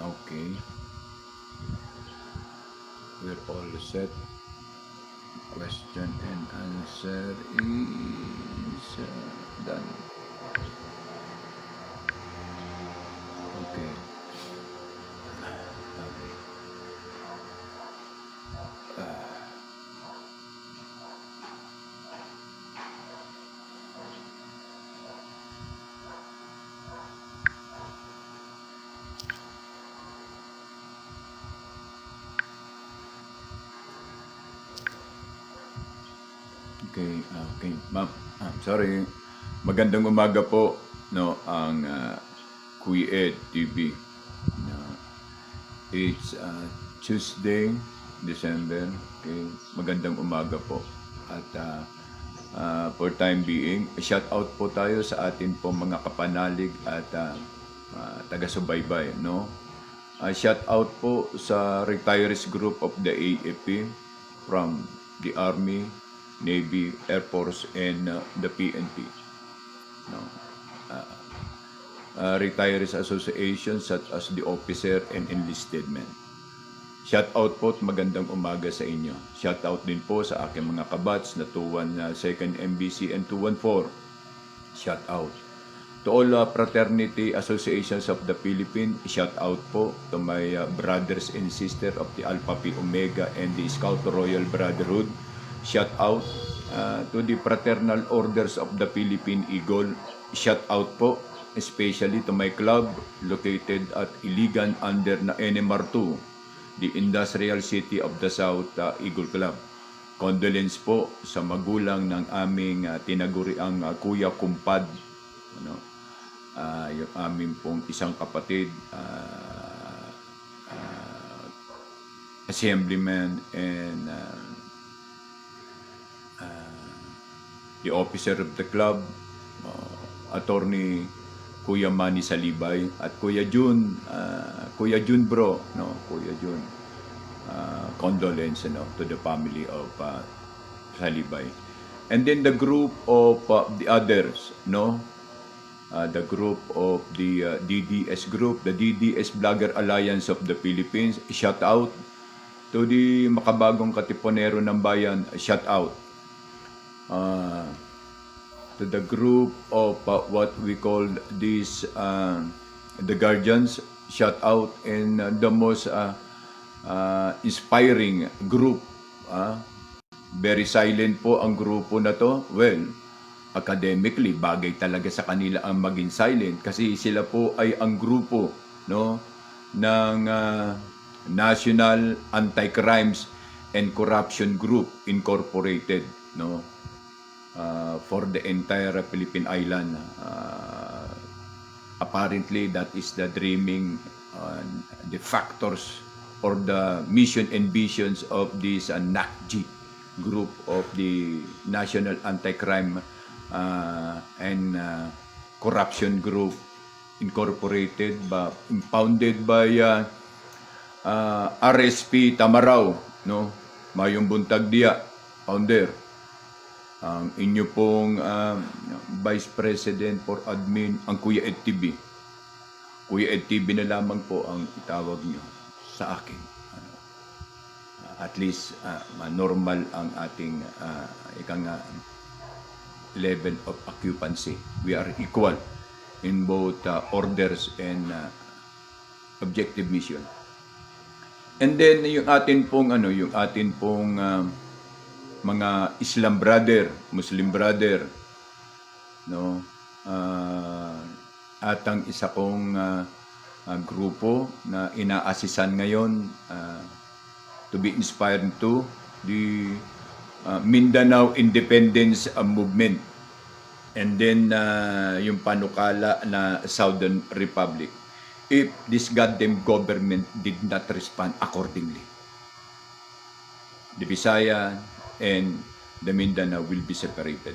Okay, we're all set. Question and answer is done. Okay. Okay. Okay. Okay. Ma'am, sorry. Magandang umaga po, no, ang Kuya Ed TV. No, it's Tuesday, December. Okay. Magandang umaga po. At for time being, shout out po tayo sa atin po mga kapanalig at taga-subaybay, no? Shout out po sa retirees group of the AFP from the Army, Navy, Air Force, and the PNP. No? Retirees associations such as the officer and enlisted men. Shout out po at magandang umaga sa inyo. Shout out din po sa aking mga kabats na 212nd MBC and 214. Shout out to all fraternity associations of the Philippines. Shout out po to my brothers and sisters of the Alpha Phi Omega and the Scout Royal Brotherhood. Shout out to the fraternal orders of the Philippine Eagle. Shout out po especially to my club located at Iligan under na NMR2, the Industrial City of the South Eagle Club. Condolence po sa magulang ng aming tinaguriang Kuya Kumpad, ano, yung aming pong isang kapatid, assemblyman and the officer of the club, attorney Kuya Manny Salibay at Kuya Jun bro, no, Kuya Jun. Condolence, no, to the family of Salibay. And then the group of the others, no, the group of the DDS group, the DDS Vlogger Alliance of the Philippines. Shout out to the makabagong katipunero ng bayan. Shout out to the group of what we call these the guardians. Shout out in the most inspiring group. Very silent po ang grupo na to. Well, academically, bagay talaga sa kanila ang maging silent kasi sila po ay ang grupo, no, ng National Anti-Crimes and Corruption Group Incorporated, no, for the entire Philippine Island. Apparently, that is the dreaming, the factors or the mission and visions of this NACG group of the National Anti-Crime and Corruption Group Incorporated, founded by RSP Tamaraw, no, Mayong Buntag Dia, founder. Ang inyo pong Vice President for Admin, ang Kuya Ed TV. Kuya Ed TV na lamang po ang itawag nyo sa akin. At least normal ang ating level of occupancy. We are equal in both orders and objective mission. And then yung atin pong mga Islam brother, Muslim brother, no, at ang isa kong grupo na inaasisan ngayon to be inspired to the Mindanao Independence Movement, and then yung panukala na Southern Republic, if this goddamn government did not respond accordingly, the Visaya and the Mindanao will be separated.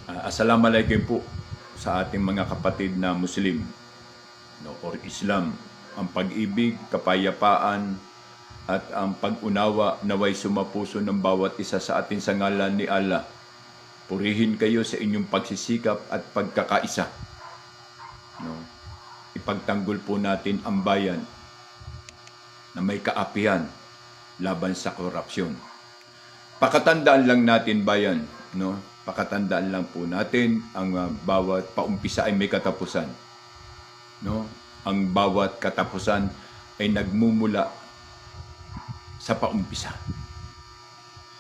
Assalamualaikum po sa ating mga kapatid na Muslim, no, or Islam. Ang pag-ibig, kapayapaan, at ang pag-unawa naway sumapuso ng bawat isa sa atin sa ngalan ni Allah. Purihin kayo sa inyong pagsisikap at pagkakaisa. No? If ipagtanggol po natin ang bayan na may kaapihan laban sa korupsyon. Pakatandaan lang natin bayan, no? Pakatandaan lang po natin ang bawat paumpisa ay may katapusan. No? Ang bawat katapusan ay nagmumula sa paumpisa.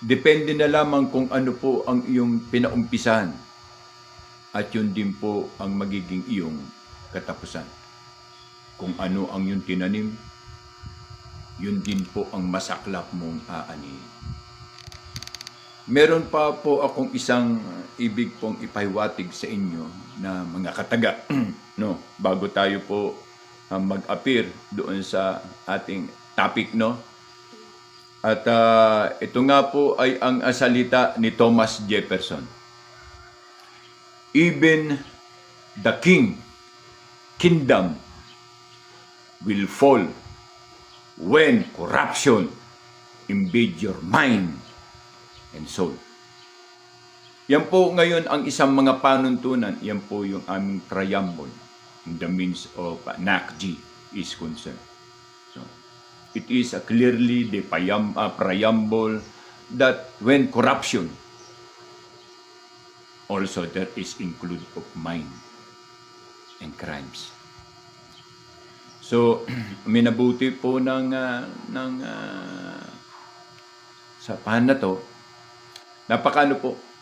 Depende na lamang kung ano po ang iyong pinaumpisahan at yun din po ang magiging iyong katapusan. Kung ano ang iyong tinanim, yun din po ang masaklap mong aanihin. Meron pa po akong isang ibig pong ipahiwatig sa inyo na mga kataga, no, bago tayo po mag-appear doon sa ating topic, no. At ito nga po ay ang salita ni Thomas Jefferson. Even the kingdom will fall when corruption invade your mind and soul. Yan po ngayon ang isang mga panuntunan. Yan po yung aming preamble in the means of NACG is concerned. So, it is clearly the preamble that when corruption, also there is include of mind and crimes. So, minabuti po sa pahan na to,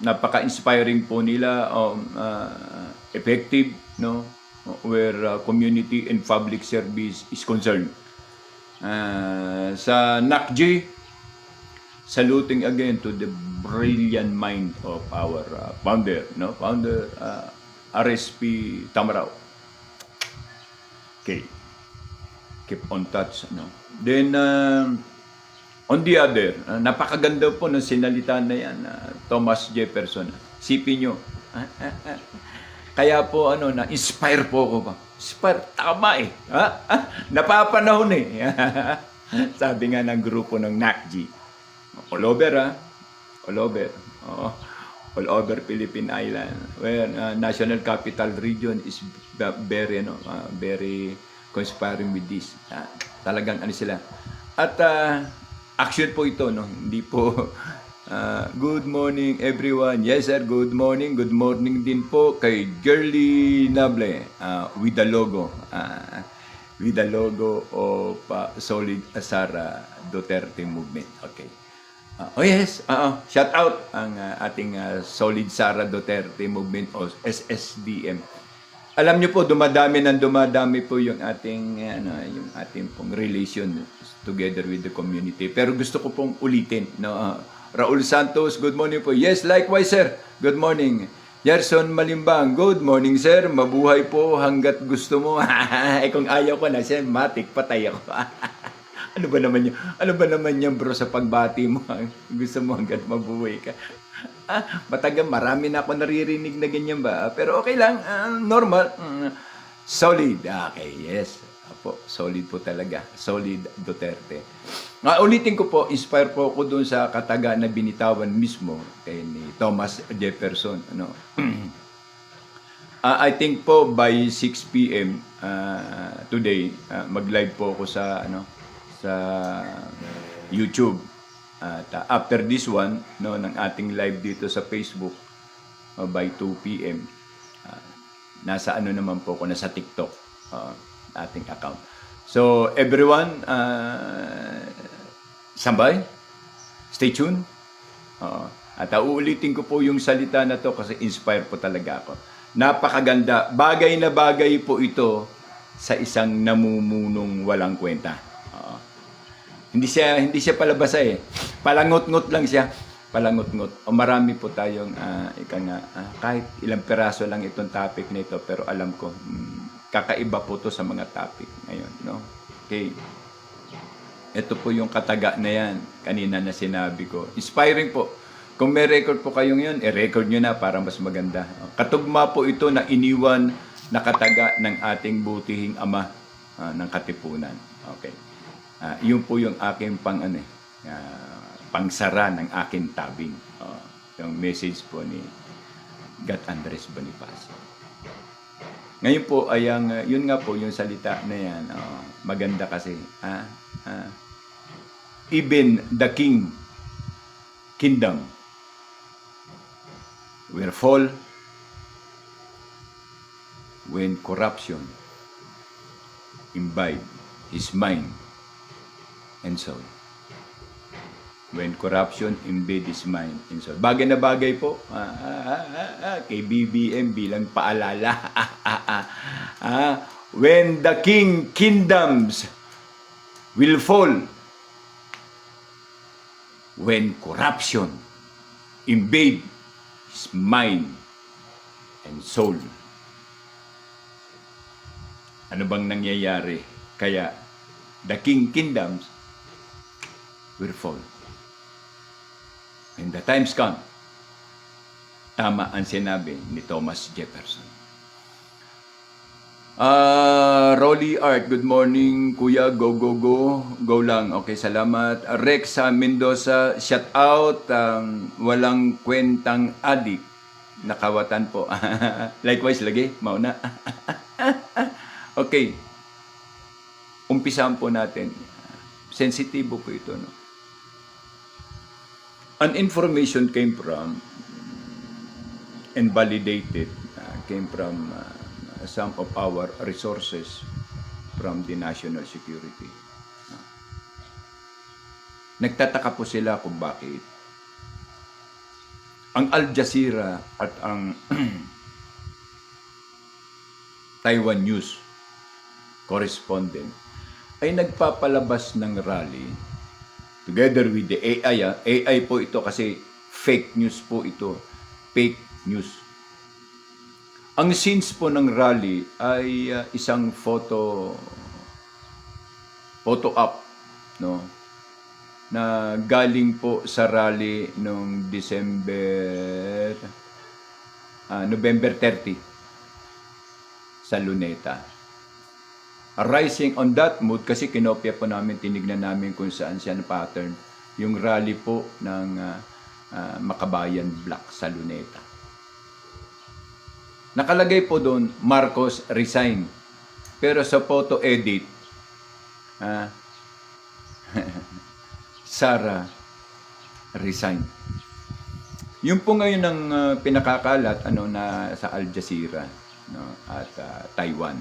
napaka-inspiring po nila, effective, no, where community and public service is concerned. Sa NACG, saluting again to the brilliant mind of our founder, RSP Tamaraw. Okay, keep on touch, no. Then on the other, napakaganda po ng sinalita na yan, Thomas Jefferson. Sipin nyo. Kaya po, na-inspire po ako ba? Inspire, tama eh. Napapanahon eh. Sabi nga ng grupo ng NACG. All over, all over. All over Philippine Island. Where National Capital Region is very, very conspiring with this. Talagang sila. At, action po ito, no? Hindi po, good morning everyone. Yes sir, good morning. Good morning din po kay Girly Nable with the logo. With the logo of Solid Sara Duterte Movement. Okay. Oh yes, shout out ang ating Solid Sara Duterte Movement o SSDM. Alam niyo po, dumadami po yung ating yung ating pong relation together with the community. Pero gusto ko pong ulitin, no. Raul Santos, good morning po. Yes, likewise sir. Good morning. Yerson Malimbang, good morning sir. Mabuhay po hanggat gusto mo. Kung ayaw ko na, sir, matik patay ako. Ano ba naman yan bro sa pagbati mo? Gusto mo hanggat mabuhay ka. Matagal, marami na ako naririnig na ganyan ba? Pero okay lang, normal. Solid. Okay, yes. Po, solid po talaga. Solid Duterte. Ulitin ko po, inspire po ako doon sa kataga na binitawan mismo kay ni Thomas Jefferson. I think po by 6 p.m. Today, mag-live po ako sa sa YouTube. At after this one, ng ating live dito sa Facebook by 2 p.m. Nasa naman po ako, nasa TikTok. Ating account. So, everyone, sambay, stay tuned. At uulitin ko po yung salita na to kasi inspire po talaga ako. Napakaganda. Bagay na bagay po ito sa isang namumunong walang kwenta. Hindi siya palabasa eh. Palangot-ngot lang siya. Palangot-ngot. O marami po tayong, kahit ilang peraso lang itong topic na ito, pero alam ko, kakaiba po to sa mga topic ngayon, no? Okay. Ito po yung kataga na yan, kanina na sinabi ko. Inspiring po. Kung may record po kayong yun, record nyo na para mas maganda. Katugma po ito na iniwan na kataga ng ating butihing ama ng Katipunan. Okay. Yun po yung aking pangsara ng aking tabing. Yung message po ni God Andres Bonifacio. Ngayon po ay yun nga po, yung salita na yan, maganda kasi. Even the kingdom will fall when corruption imbibe his mind and soul. When corruption invade his mind and soul. Bagay na bagay po kay BBM bilang paalala. When the kingdoms will fall, when corruption invade his mind and soul. Ano bang nangyayari? Kaya the kingdoms will fall. When the times come, tama ang sinabi ni Thomas Jefferson. Rolly Art, good morning, kuya. Go, go, go. Go lang. Okay, salamat. Rex Mendoza, shout out. Walang kwentang adik. Nakawatan po. Likewise, lagi. Mauna. Okay. Umpisahan po natin. Sensitibo po ito, no? An information came from and validated came from some of our resources from the national security. Nagtataka po sila kung bakit ang Al Jazeera at ang Taiwan News correspondent ay nagpapalabas ng rally together with the AI. AI po ito kasi fake news po ito. Fake news. Ang scenes po ng rally ay isang photo op, no? Na galing po sa rally noong November 30 sa Luneta. Arising on that mood, kasi kinopya po namin, tinignan namin kung saan siya na pattern, yung rally po ng Makabayan Black sa Luneta. Nakalagay po doon, Marcos resign. Pero sa photo edit, Sara resign. Yung po ngayon ang pinakakalat na sa Al Jazeera, no, at Taiwan.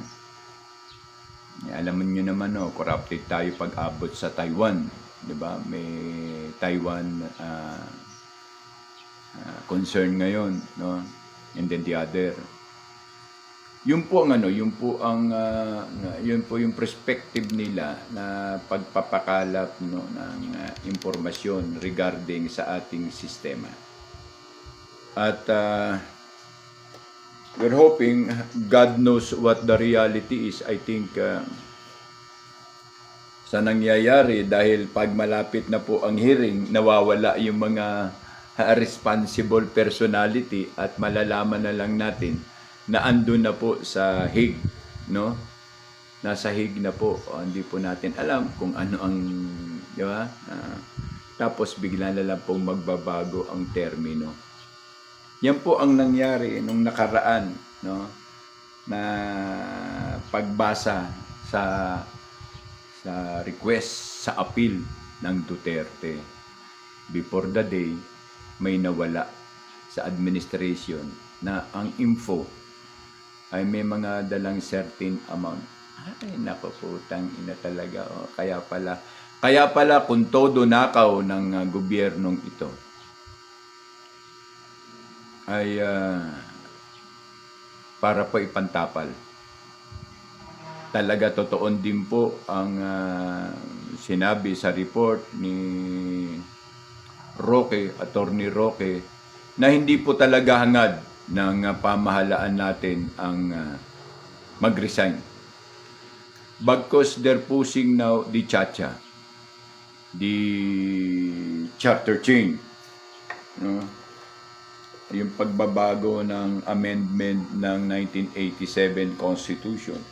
Alam niyo naman, no, corrupted tayo pag abot sa Taiwan, 'di ba? May Taiwan concern ngayon, no? And then the other. Yun po yung perspective nila na pagpapakalap, no, ng impormasyon regarding sa ating sistema. At we're hoping God knows what the reality is. I think sa nangyayari, dahil pag malapit na po ang hearing, nawawala yung mga responsible personality at malalaman na lang natin na andun na po sa Hague, no? Nasa Hague na po. Hindi po natin alam kung ano ang, di ba? Tapos bigla na lang pong magbabago ang termino. Yan po ang nangyari nung nakaraan, no? Na pagbasa sa request sa appeal ng Duterte. Before the day, may nawala sa administration na ang info ay may mga dalang certain amount. Ay, napaputang ina talaga. Oh. Kaya pala kung todo nakaw ng gobyernong ito ay para po ipantapal. Talaga totoo din po ang sinabi sa report ni Attorney Roque, na hindi po talaga hangad ng pamahalaan natin ang mag-resign. Because they're pushing now the Chacha, the charter change, no? Yung pagbabago ng amendment ng 1987 Constitution.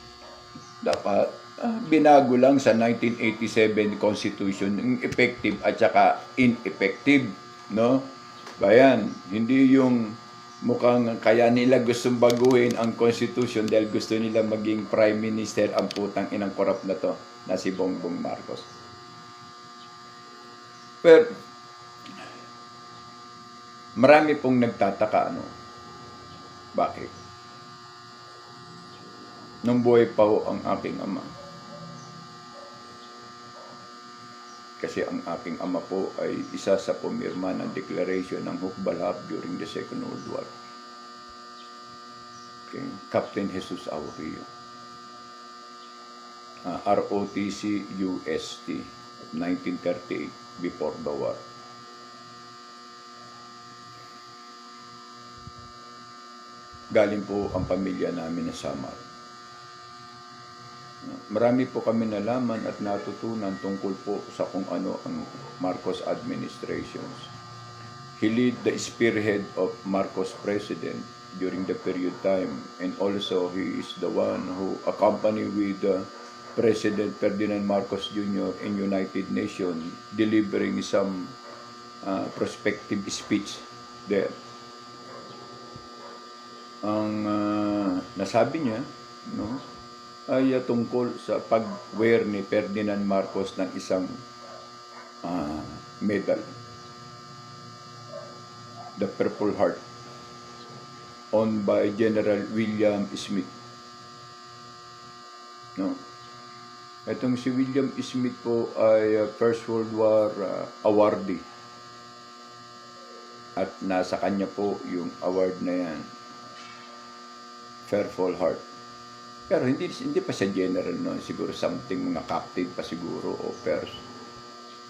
Dapat binago lang sa 1987 Constitution yung effective at saka ineffective, no? Bayan, hindi yung mukhang kaya nila gustong baguhin ang Constitution dahil gusto nila maging Prime Minister ang putang inang korap na to, na si Bongbong Marcos. Pero, marami pong nagtataka, bakit? Nung buhay pa ho ang aking ama. Kasi ang aking ama po ay isa sa pumirma ng declaration ng Hukbalhap during the Second World War. Okay. Captain Jesus Aurelio. ROTC UST of 1938 before the war. Galing po ang pamilya namin na Samar. Marami po kami nalaman at natutunan tungkol po sa kung ano ang Marcos administrations. He led the spearhead of Marcos president during the period time, and also he is the one who accompanied with President Ferdinand Marcos Jr. in United Nations delivering some prospective speech there. Ang nasabi niya, ay tungkol sa pag-wear ni Ferdinand Marcos ng isang medal, the Purple Heart, owned by General William Smith. Itong si William Smith po ay First World War awardee. At nasa kanya po yung award na yan, Purple Heart. Pero hindi pa siya general, siguro something mga captain pa siguro o first.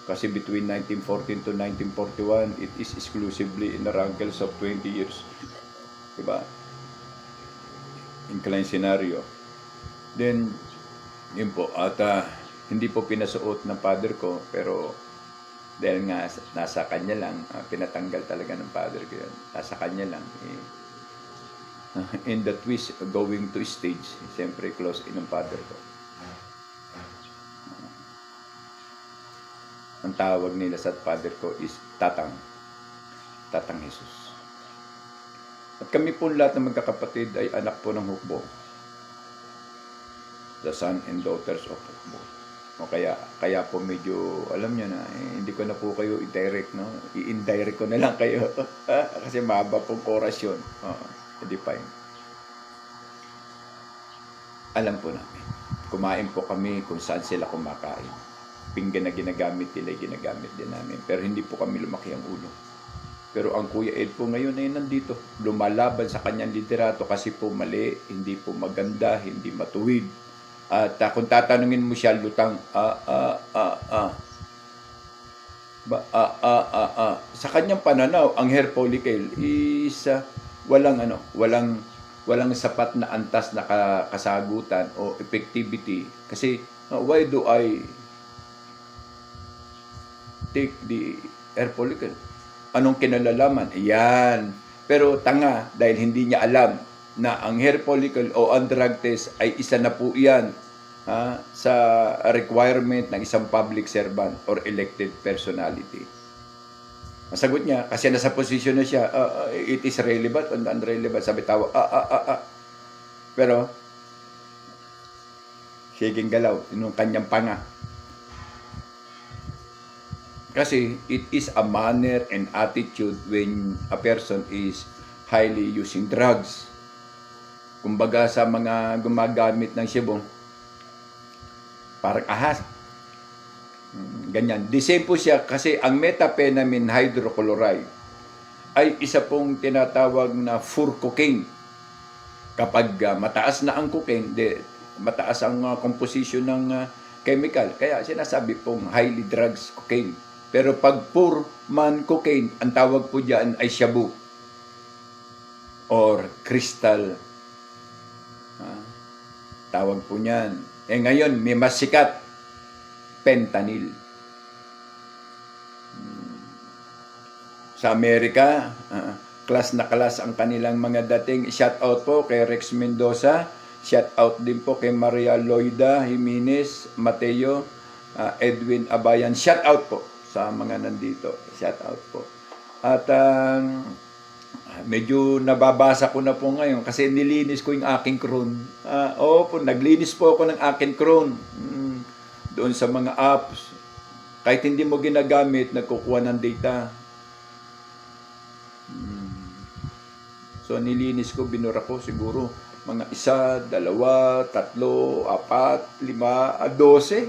Kasi between 1914 to 1941, it is exclusively in the rankles of 20 years. Diba? Inclined scenario. Then, yun po, at hindi po pinasuot ng father ko, pero dahil nga nasa kanya lang, pinatanggal talaga ng father ko yun. Nasa kanya lang, in the twist going to stage, siyempre close in ang father ko. Ang tawag nila sa father ko is Tatang Jesus. At kami po lahat ng magkakapatid ay anak po ng Hukbo, the son and daughters of Hukbo. O kaya po medyo alam niyo na, hindi ko na po kayo i-direct, i-indirect ko na lang kayo kasi mahaba pong orasyon. Hindi pa yun. Alam po namin. Kumain po kami kung saan sila kumakain. Pinggan na ginagamit nila, ginagamit din namin. Pero hindi po kami lumaki ang ulo. Pero ang Kuya Ed po ngayon ay nandito. Lumalaban sa kanyang liderato kasi po mali, hindi po maganda, hindi matuwid. At kung tatanungin mo siya, lutang, Sa kanyang pananaw, ang hair follicle is walang sapat na antas na kasagutan o effectivity. Kasi, why do I take the hair follicle? Anong kinalalaman? Yan. Pero tanga, dahil hindi niya alam na ang hair follicle o ang drug test ay isa na po yan sa requirement ng isang public servant or elected personality. Masagot niya, kasi nasa posisyon na siya, it is relevant and unrelevant. Sabi tawa, Pero, siging galaw, yung kanyang panga. Kasi, it is a manner and attitude when a person is highly using drugs. Kumbaga sa mga gumagamit ng sibong, parang ahas. Ganyan. The same po siya kasi ang methamphetamine hydrochloride ay isa pong tinatawag na for cocaine. Kapag mataas na ang cocaine, mataas ang composition ng chemical. Kaya sinasabi pong highly drugs cocaine. Pero pag pure man cocaine, ang tawag po dyan ay shabu or crystal. Tawag po niyan. Ngayon, may mas sikat, fentanyl. Sa Amerika, class na class ang kanilang mga dating. Shout out po kay Rex Mendoza. Shout out din po kay Maria Loida Jimenez, Mateo, Edwin Abayan. Shout out po sa mga nandito. Shout out po. At medyo nababasa ko na po ngayon kasi nilinis ko yung aking Chrome. Po, naglinis po ako ng aking Chrome. Doon sa mga apps. Kahit hindi mo ginagamit, nagkukuha ng data. So, nilinis ko, binura ko siguro mga 1, 2, 3, 4, 5, 12.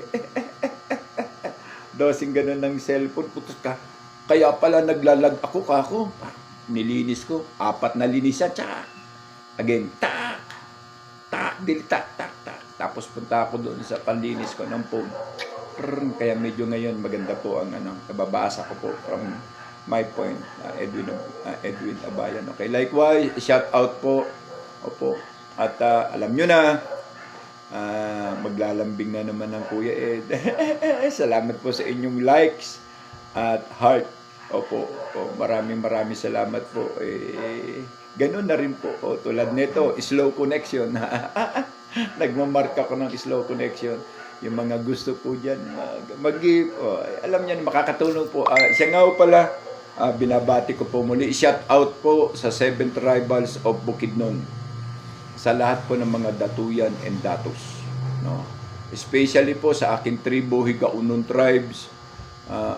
12 ganun ng cellphone. Putos ka. Kaya pala naglalag ako. Nilinis ko. 4 na linisan. Tsaka. Again. Tak. Tak. Tapos punta ako doon sa panlinis ko ng phone. Kaya medyo ngayon maganda po ang nababasa ko po from my point, Edwin Abayan. Okay, likewise, shout out po. Opo. At alam nyo na, maglalambing na naman ng Kuya Ed. Salamat po sa inyong likes at heart. Opo. Maraming salamat po. Ganun na rin po. Tulad nito, slow connection. Nagmamark ako ng slow connection. Yung mga gusto po dyan, mag-give. Alam niyan, makakatulong po. Siya nga pala, binabati ko po muli. Shout out po sa 7 tribals of Bukidnon. Sa lahat po ng mga datuyan and datos. No? Especially po sa aking tribo, Higaunon tribes.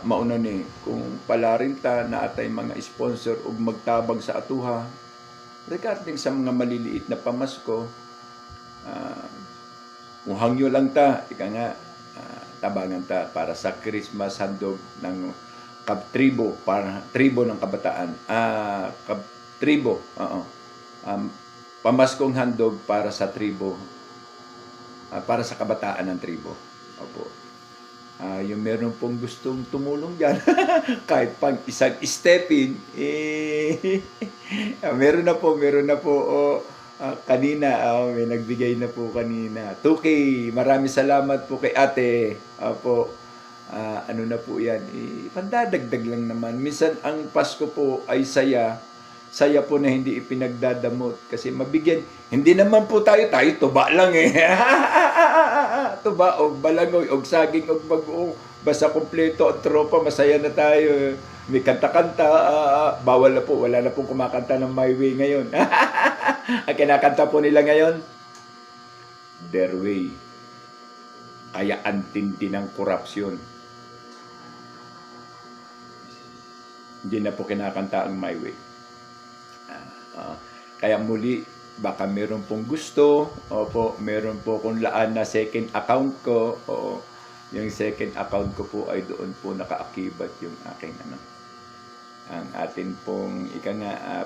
Mauna ni, kung pala rin ta na atay mga sponsor o magtabang sa atuha, regarding sa mga maliliit na pamasko, muhangyo lang ta, ika nga, tabangan ta para sa Christmas handog ng tribo, para tribo ng kabataan. Pamaskong handog para sa tribo, para sa kabataan ng tribo. Opo. Yung meron pong gustong tumulong dyan, kahit pang isang step-in, meron na po, kanina, may nagbigay na po kanina. 2K, maraming salamat po kay ate. Ano na po yan, pandadagdag lang naman. Minsan, ang Pasko po ay saya po na hindi ipinagdadamot. Kasi mabigyan, hindi naman po tayo tuba lang tuba, o balangoy, o saging, o bagoong. Basta kompleto ang tropa, masaya na tayo. May kanta-kanta, bawal na po, wala na pong kumakanta ng My Way ngayon. Ang kinakanta po nila ngayon, Their Way. Kaya antindi ng korupsyon. Hindi na po kinakanta ang My Way. Kaya muli, baka meron pong gusto, meron po kung laan na second account ko, yung second account ko po ay doon po nakaakibat yung aking ang atin pong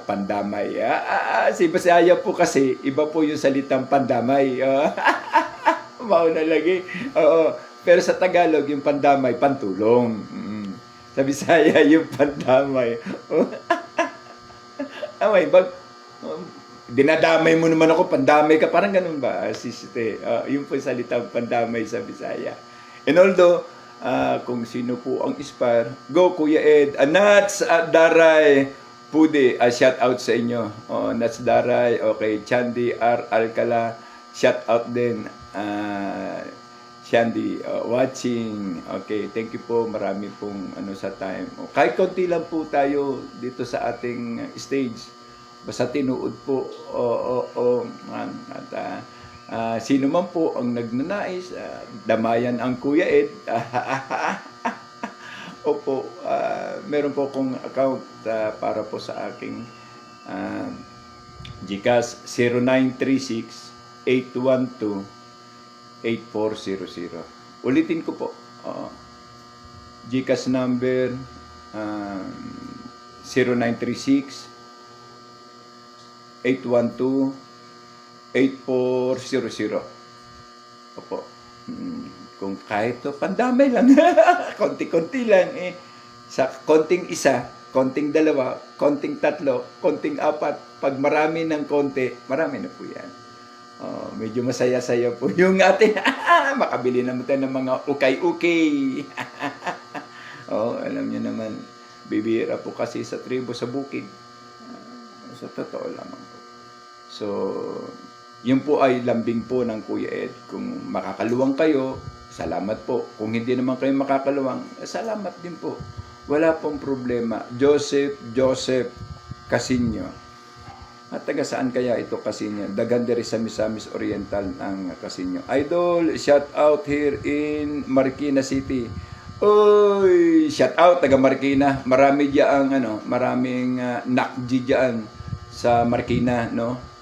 pandamay. Si Basaya po kasi, iba po yung salitang pandamay. Mauna lagi. Pero sa Tagalog, yung pandamay, pantulong. Sa Bisaya, yung pandamay. Dinadamay mo naman ako, pandamay ka. Parang ganun ba? Yung po yung salitang pandamay sa Bisaya. And although, kung sino po ang inspire, go Kuya Ed, Nats Daray Pude, shout out sa inyo. Nats Daray, okay, Chandy R. Alcala, shout out din. Chandy, watching. Okay, thank you po, marami pong sa time. Kahit konti lang po tayo dito sa ating stage. Basta tinuod po. Sino man po ang nagnanais, damayan ang Kuya Ed. Opo, meron po akong account para po sa aking GCash 0936-812-8400. Ulitin ko po. GCash number 0936-812-8400. Opo. Kung kahit to, pandamay lang. Konti-konti lang. Sa konting isa, konting dalawa, konting tatlo, konting apat. Pag marami ng konti, marami na po yan. Medyo masaya-saya po yung atin. Makabili naman tayo ng mga ukay-ukay. Alam niyo naman, bibira po kasi sa tribo sa bukid. Sa totoo lamang po. So, yun po ay lambing po ng Kuya Ed. Kung makakaluwang kayo, salamat po. Kung hindi naman kayo makakaluwang, salamat din po. Wala pong problema. Joseph Casinyo. At taga saan kaya ito Kasinyo? Dagan diri sa Misamis Oriental ang Kasinyo. Idol, shout out here in Marikina City. Oy, shout out taga Marikina. Marami diyan maraming nakji diyan sa Marikina, no?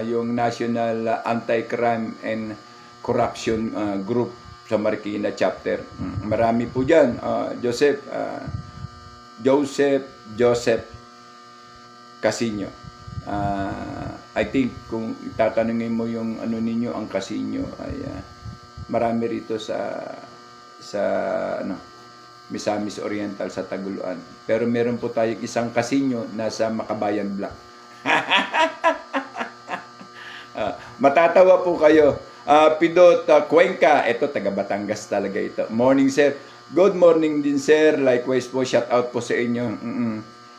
Yung National Anti-Crime and Corruption Group sa Marikina chapter. Marami po diyan. Joseph Kasinyo. I think kung tatanungin mo yung ninyo ang Kasinyo ay marami rito sa Misamis Oriental sa Taguluan. Pero meron po tayong isang Kasinyo nasa Makabayan Block. Matatawa po kayo. Pidot Cuenca, ito taga Batangas talaga ito. Morning sir. Good morning din sir. Likewise po, shout out po sa inyo.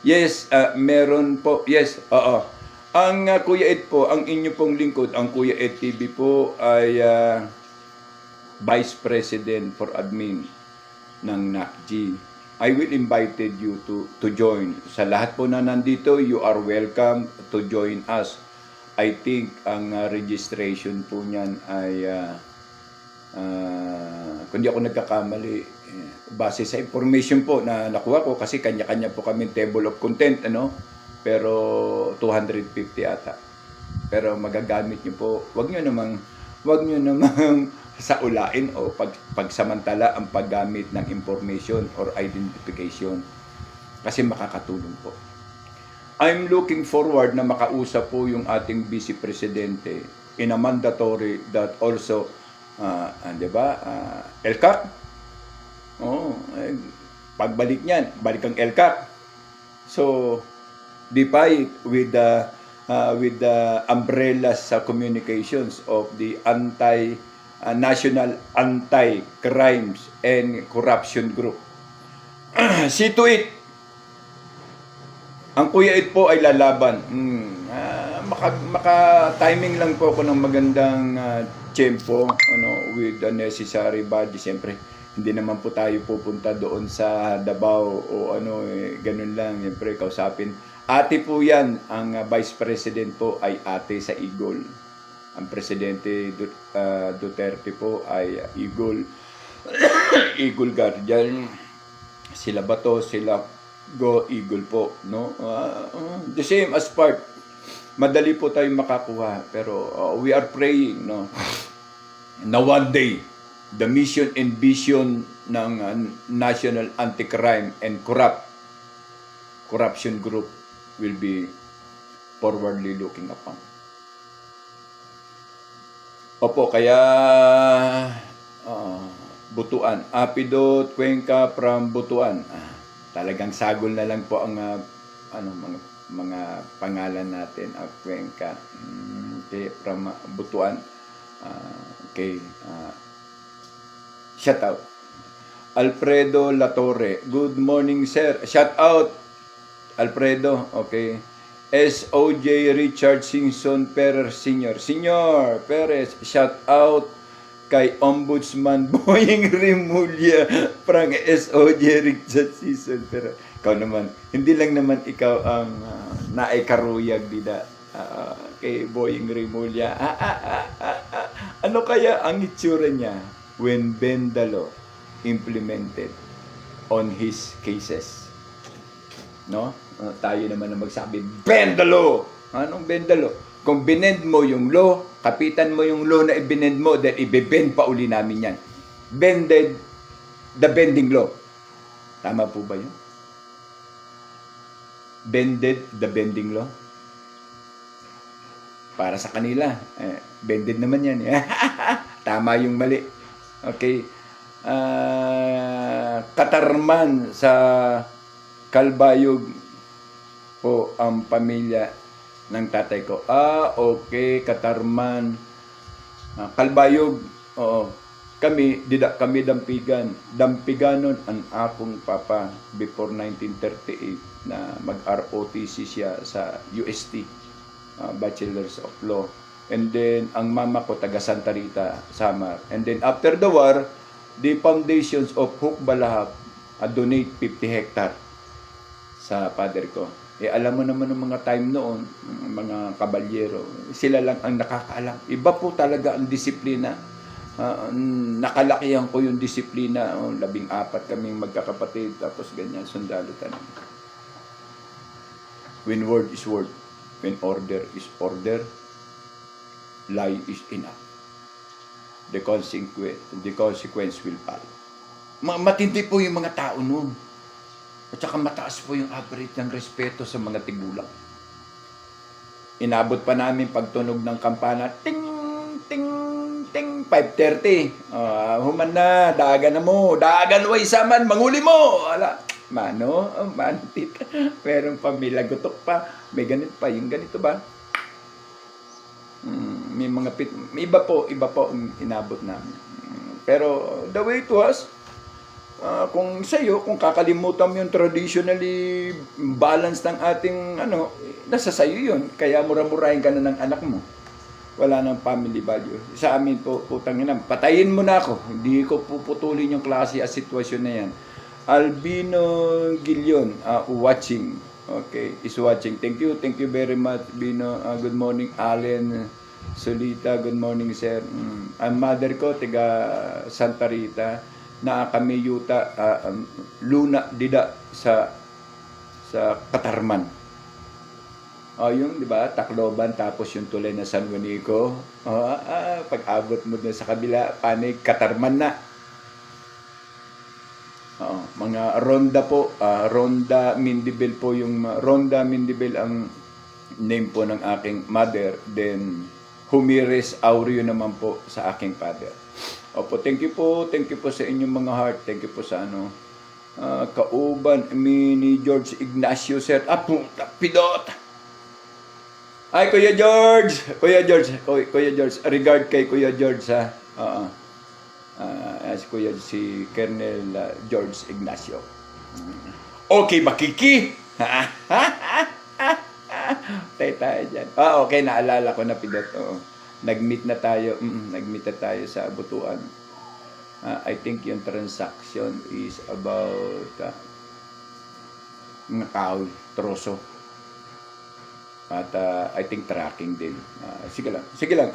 Yes, meron po. Yes, oo. Ang Kuya Ed po, ang inyo pong lingkod, ang Kuya Ed TV po ay Vice President for Admin ng NACG. I will invited you to join. Sa lahat po na nandito, you are welcome to join us. I think ang registration po niyan ay kung di ako nagkakamali, base sa information po na nakuha ko, kasi kanya-kanya po kami table of content, pero 250 ata. Pero magagamit niyo po, wag niyo namang saulain o pagsamantala ang paggamit ng information or identification, kasi makakatulong po. I'm looking forward na makausap po yung ating Vice Presidente in a mandatory that also di ba? LCAC. Pagbalik niyan, balik ang LCAC. So despite with the umbrellas sa communications of the National Anti-Crimes and Corruption Group. See to it. Ang Kuya Ed po ay lalaban. Maka-timing lang po ako ng magandang tempo, with the necessary body. Siyempre, hindi naman po tayo pupunta doon sa Davao o ganun lang. Siyempre, kausapin. Ate po yan, ang Vice President po ay ate sa Eagle. Ang Presidente Duterte po ay Eagle. Eagle Guardian. Sila Bato, sila Go Eagle po, no? The same as part. Madali po tayong makakuha, pero we are praying, no? Na one day, the mission and vision ng National Anti-Crime and Corruption Group will be forwardly looking upon. Opo, kaya Butuan, Apidot Cuenca from Butuan. Talagang sagol na lang po ang mga pangalan natin. Cuenca, okay, from Butuan. Okay, shout out. Alfredo Latorre, good morning sir. Shout out Alfredo, okay. SOJ Richard Simpson Perez Sr. Senior Perez, shout out kay Ombudsman Boying Rimulya from SOJ Richard Simpson Perez. Ikaw naman, hindi lang naman ikaw ang naikaruyag dida kay Boying Rimulya. Ano kaya ang itsura niya when Bendalo implemented on his cases? No? Tayo naman ang magsabi, Bendalo! Anong Bendalo? Kung binend mo yung law, kapitan mo yung law na ibinend mo, then ibibend pa uli namin yan. Bended the bending law. Tama po ba yun? Bended the bending law? Para sa kanila, bended naman yan. Tama yung mali. Okay. Katarman sa Kalbayog po ang pamilya ng tatay ko. Okay, Katarman. Kalbayog, oo. Kami dampigan. Dampiganon ang akong papa before 1938 na mag-ROTC siya sa UST, Bachelors of Law. And then, ang mama ko taga Santa Rita, Samar. And then, after the war, the foundations of Hukbalahap donate 50 hectare sa father ko. Alam mo naman ng mga time noon, mga kabalyero, sila lang ang nakakaalam. Iba po talaga ang disiplina. Nakalakihan ko yung disiplina. 14 kaming magkakapatid, tapos ganyan, sundalo tanan. When word is word, when order is order, lie is enough. The consequence will follow. Matindi po yung mga tao noon. At saka mataas po yung average ng respeto sa mga tigulang. Inabot pa namin pagtunog ng kampana, ting, ting, ting, 5:30. Human na, dagan na mo, dagan way saman, manguli mo. Ala, mano, mantit. Merong pamilya, gutok pa. May ganito pa, yung ganito ba? May mga iba po ang inabot namin. Pero the way it was, kung sa'yo, kung kakalimutan mo yung traditionally balance ng ating nasa sa'yo yun. Kaya mura-murahin ka na ng anak mo. Wala nang family value. Sa amin po, putang ina, patayin mo na ako. Hindi ko puputulin yung klase at sitwasyon na yan. Albino Gilion, watching. Okay, is watching. Thank you very much, Bino. Good morning, Allen Solita. Good morning, sir. Ang mother ko, tiga Santa Rita, na kami yuta, Luna Dida sa Katarman. Yung, di ba, Tacloban, tapos yung tulay na San Juanico. Pag-abot mo dun sa kabila, panig, Katarman na. Mga Ronda po, Ronda Mindibel po yung Ronda Mindibel ang name po ng aking mother, then Humires Aureo naman po sa aking father. Opo, thank you po sa inyong mga heart, thank you po sa kauban ni George Ignacio sir. Puta, pidot. Ay, Kuya George, regard kay Kuya George ha. Si Colonel George Ignacio. Okay, makiki. Tayo dyan. Okay, naalala ko na pidot. Nag-meet na tayo sa Butuan. I think yung transaction is about mga kahoy, troso. At I think tracking din. Sige lang.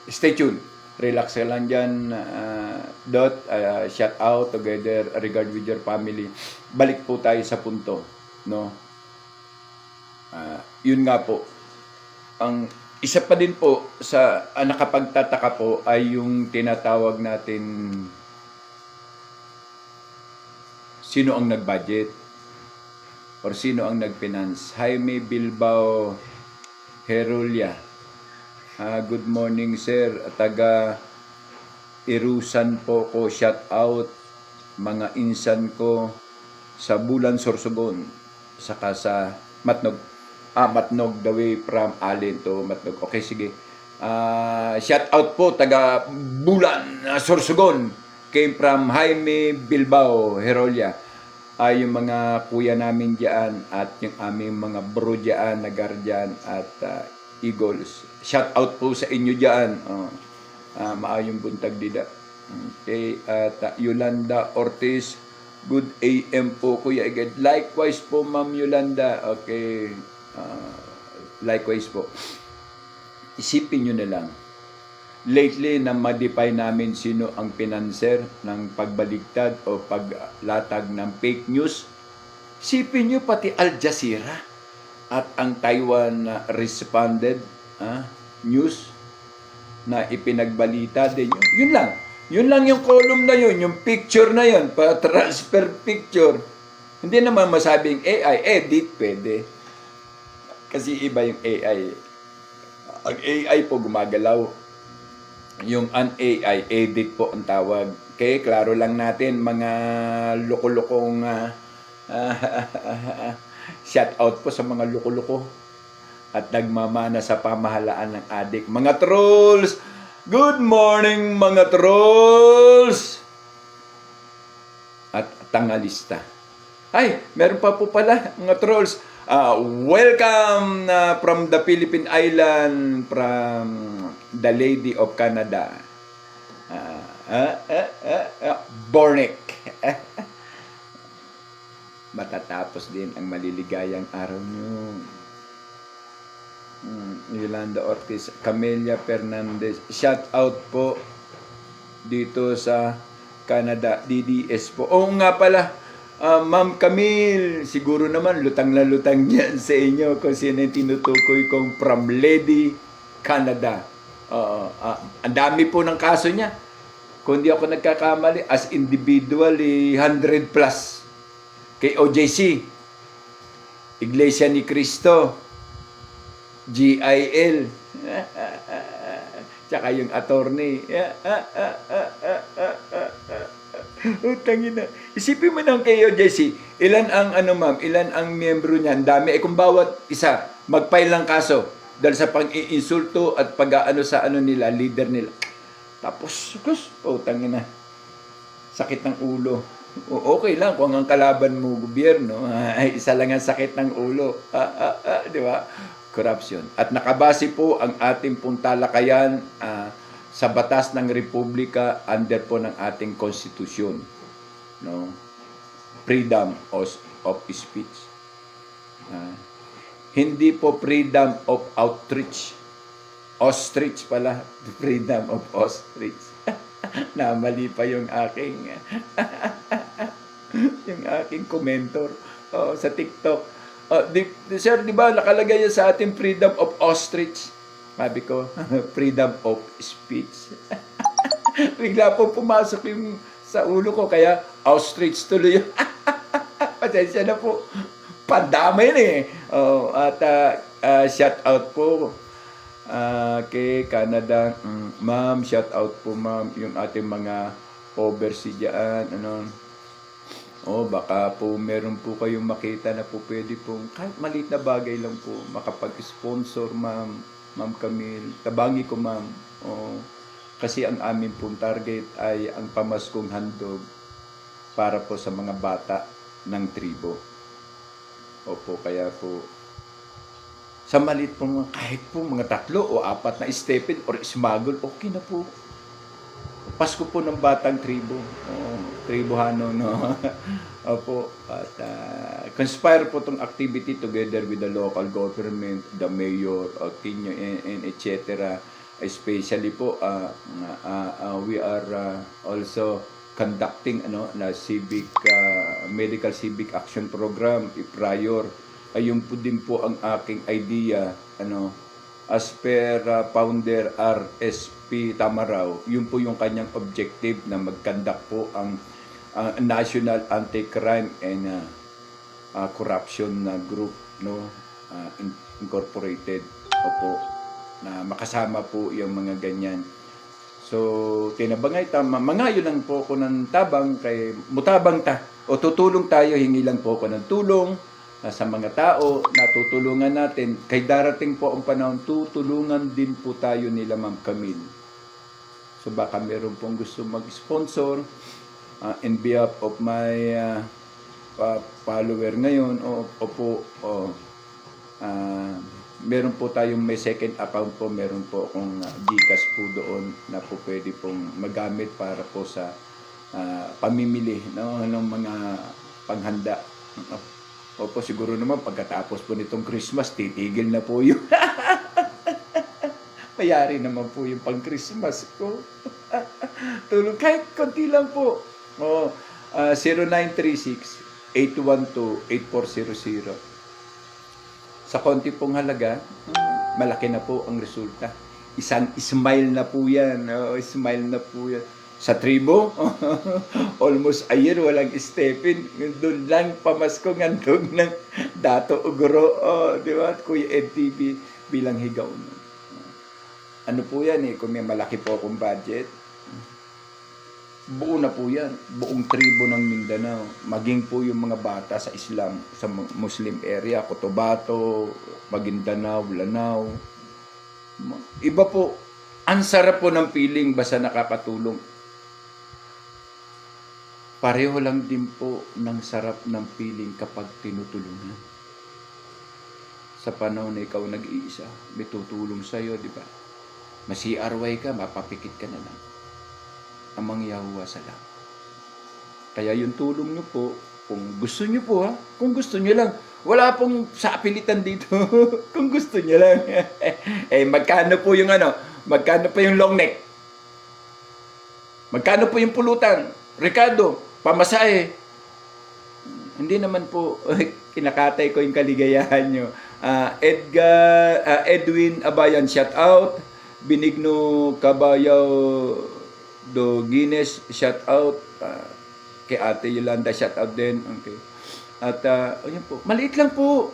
Stay tuned. Relax ka lang dyan. Shout out together, regard with your family. Balik po tayo sa punto. No? Yun nga po. Ang isa pa din po sa nakapagtataka po ay yung tinatawag natin sino ang nag-budget or sino ang nag-finance. Jaime Bilbao Herulia. Good morning sir, taga Irusan po ko, shout out mga insan ko sa Bulan Sorsogon saka sa Matnog. Matnog the way from Allen to Matnog. Okay, sige. Shout out po taga Bulan Sorsogon, came from Jaime Bilbao Herolia. Yung mga kuya namin diyan at yung aming mga bro diyan na guardian at Eagles. Shout out po sa inyo diyan. Maayong buntag dida. Okay, at Yolanda Ortiz, good AM po Kuya Eged. Likewise po Ma'am Yolanda. Okay. Likewise po. Isipin nyo na lang. Lately, na ma-define namin sino ang pinanser ng pagbaligtad o paglatag ng fake news. Isipin nyo pati Al Jazeera at ang Taiwan Responded News na ipinagbalita din yun. Yun lang. Yun lang yung column na yun, yung picture na yun, pa-transfer picture. Hindi naman masabing AI, edit, pwede. Kasi iba yung AI. Ang AI po gumagalaw. Yung un-AI, edit po ang tawag. Okay, klaro lang natin, mga loko-lokong shout out po sa mga loko-loko at nagmamana sa pamahalaan ng adik. Mga trolls! Good morning mga trolls! At tangalista. Ay, meron pa po pala mga trolls. Welcome from the Philippine Island, from the Lady of Canada. Bornick. matatapos din ang maliligayang araw nyo. Yolanda Ortiz, Camelia Fernandez, shout out po dito sa Canada, DDS po. Oo nga pala, Ma'am Camille, siguro naman lutang na lutang yan sa inyo kung sino yung tinutukoy kong from Lady, Canada. Ang dami po ng kaso niya. Kung di ako nagkakamali, as individual, 100 plus. Kay OJC, Iglesia ni Cristo, GIL, tsaka yung attorney. Utangin na. Isipin mo nang kayo, Jesse, ilan ang ma'am, ilan ang miyembro niyan? Dami. Kung bawat isa mag-file ng kaso dahil sa pang-iinsulto at pag-aano sa nila, leader nila. Tapos, utangin na. Sakit ng ulo. Okay lang kung ang kalaban mo gobyerno, ay isa lang ang sakit ng ulo. Di ba? Corruption. At nakabase po ang ating pong talakayan sa batas ng Republika under po ng ating konstitusyon. No? Freedom of speech. Hindi po freedom of outreach. Ostrich pala. Freedom of ostrich. Namali pa yung aking yung aking commentor sa TikTok. Sir, di ba nakalagay yan sa ating freedom of ostrich? Sabi ko, freedom of speech. Bigla po pumasok yung sa ulo ko, kaya ostrich tuloy yun. Pasensya na po. Pandamay na eh. Shout out po kay Canada. Ma'am, shout out po ma'am. Yung ating mga overseas dyan. Baka po meron po kayong makita na po pwede po, kahit maliit na bagay lang po, makapag-sponsor Ma'am Camille. Tabangi ko ma'am. Kasi ang amin pong target ay ang pamaskong handog para po sa mga bata ng tribo. Opo, kaya po sa maliit po kahit po mga 3 o 4 na stepin or smuggle, okay na po. Pasko po ng batang tribo. Tribuhano, no? Opo. At conspire po itong activity together with the local government, the mayor, Tinyo, and etc. Especially po, we are also conducting na civic, medical civic action program, prior. Ayun po din po ang aking idea, as per founder RSP Tamaraw, yun po yung kanyang objective na mag-conduct po ang National Anti-Crime and Corruption Group, incorporated. Opo, na makasama po yung mga ganyan. So, tinabangay tama, mangayo lang po ako ng tabang kay mutabang ta o tutulong tayo, hingi lang po ako ng tulong sa mga tao na tutulungan natin. Kay darating po ang panahon, tutulungan din po tayo nila Ma'am Camille. So baka meron pong gusto mag-sponsor in behalf of my follower ngayon meron po tayong may second account po, meron po akong GCash po doon na po pwede pong magamit para po sa pamimili ng mga panghanda. Opo, siguro naman pagkatapos po nitong Christmas, titigil na po yun. Mayari naman po yung pang-Christmas ko. Tulong, kahit konti lang po. 0936-812-8400. Sa konti pong halaga, malaki na po ang resulta. Isang smile na po yan. Smile na po yan. Sa tribo, almost a year walang stepin. Doon lang pamasko ngandog ng Dato Uguro. Di ba? Kuya EdTV bilang higaw. Ano po yan kung may malaki po akong budget, buo na po yan. Buong tribo ng Mindanao. Maging po yung mga bata sa Islam, sa Muslim area, Cotabato, Maguindanao, Lanao. Iba po. Ang sarap po ng feeling basta nakakatulong. Pareho lang din po ng sarap ng feeling kapag tinutulungan. Sa panahon na ikaw nag-iisa, may tutulong sa'yo, di ba? Masi-arway ka, mapapikit ka na lang. Amang Yahuwa salam. Kaya yung tulong nyo po, Kung gusto nyo po ha, kung gusto nyo lang. Wala pong sapilitan dito. Kung gusto nyo lang. Magkano po yung magkano po yung long neck? Magkano po yung pulutan? Ricardo, pamasahe. Hindi naman po kinakatay ko yung kaligayahan nyo. Edwin Abayan, shout out. Benigno Cabayaw do Guinness, shout out. Kay Ate Yolanda, shout out din. Okay. At ayun po, maliit lang po.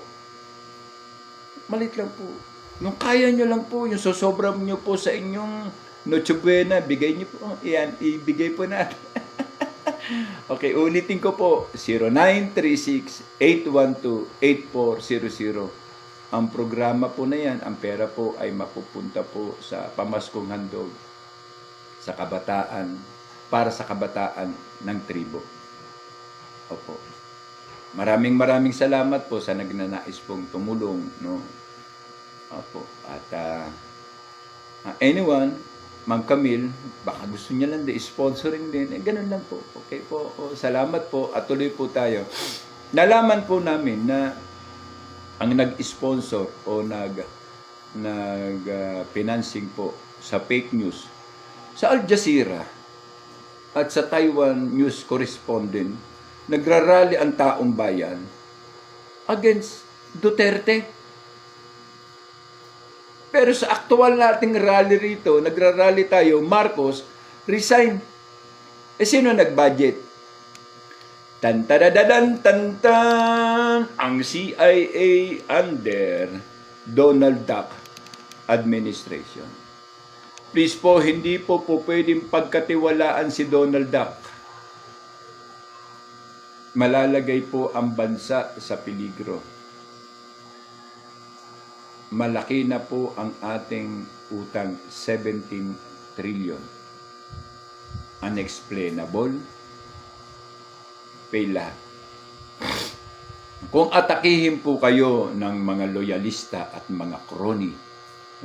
Maliit lang po. Yung kaya nyo lang po, yung sosobra nyo po sa inyong Noche Buena, bigay nyo po. Yan, ibigay po natin. Okay, ulitin ko po. 0936-812-8400. Ang programa po na yan, ang pera po ay mapupunta po sa pamaskong handog sa kabataan, para sa kabataan ng tribo. Opo. Maraming salamat po sa nagnanais pong tumulong, no? Opo. At anyone, Ma'am Camille, baka gusto niya lang sponsoring din. Ganun lang po. Okay po. Salamat po at tuloy po tayo. Nalaman po namin na ang nag-sponsor o financing po sa fake news sa Al Jazeera at sa Taiwan News Correspondent, nagrarally ang taong bayan against Duterte. Pero sa aktual nating rally rito, nagrarally tayo, Marcos, resign. Sino nag-budget? Tan-tadadadan, tan-tan, ang CIA under Donald Duck administration. Please po, hindi po pwedeng pagkatiwalaan si Donald Duck. Malalagay po ang bansa sa peligro. Malaki na po ang ating utang, 17 trillion. Unexplainable. Pay lahat. Kung atakihin po kayo ng mga loyalista at mga crony,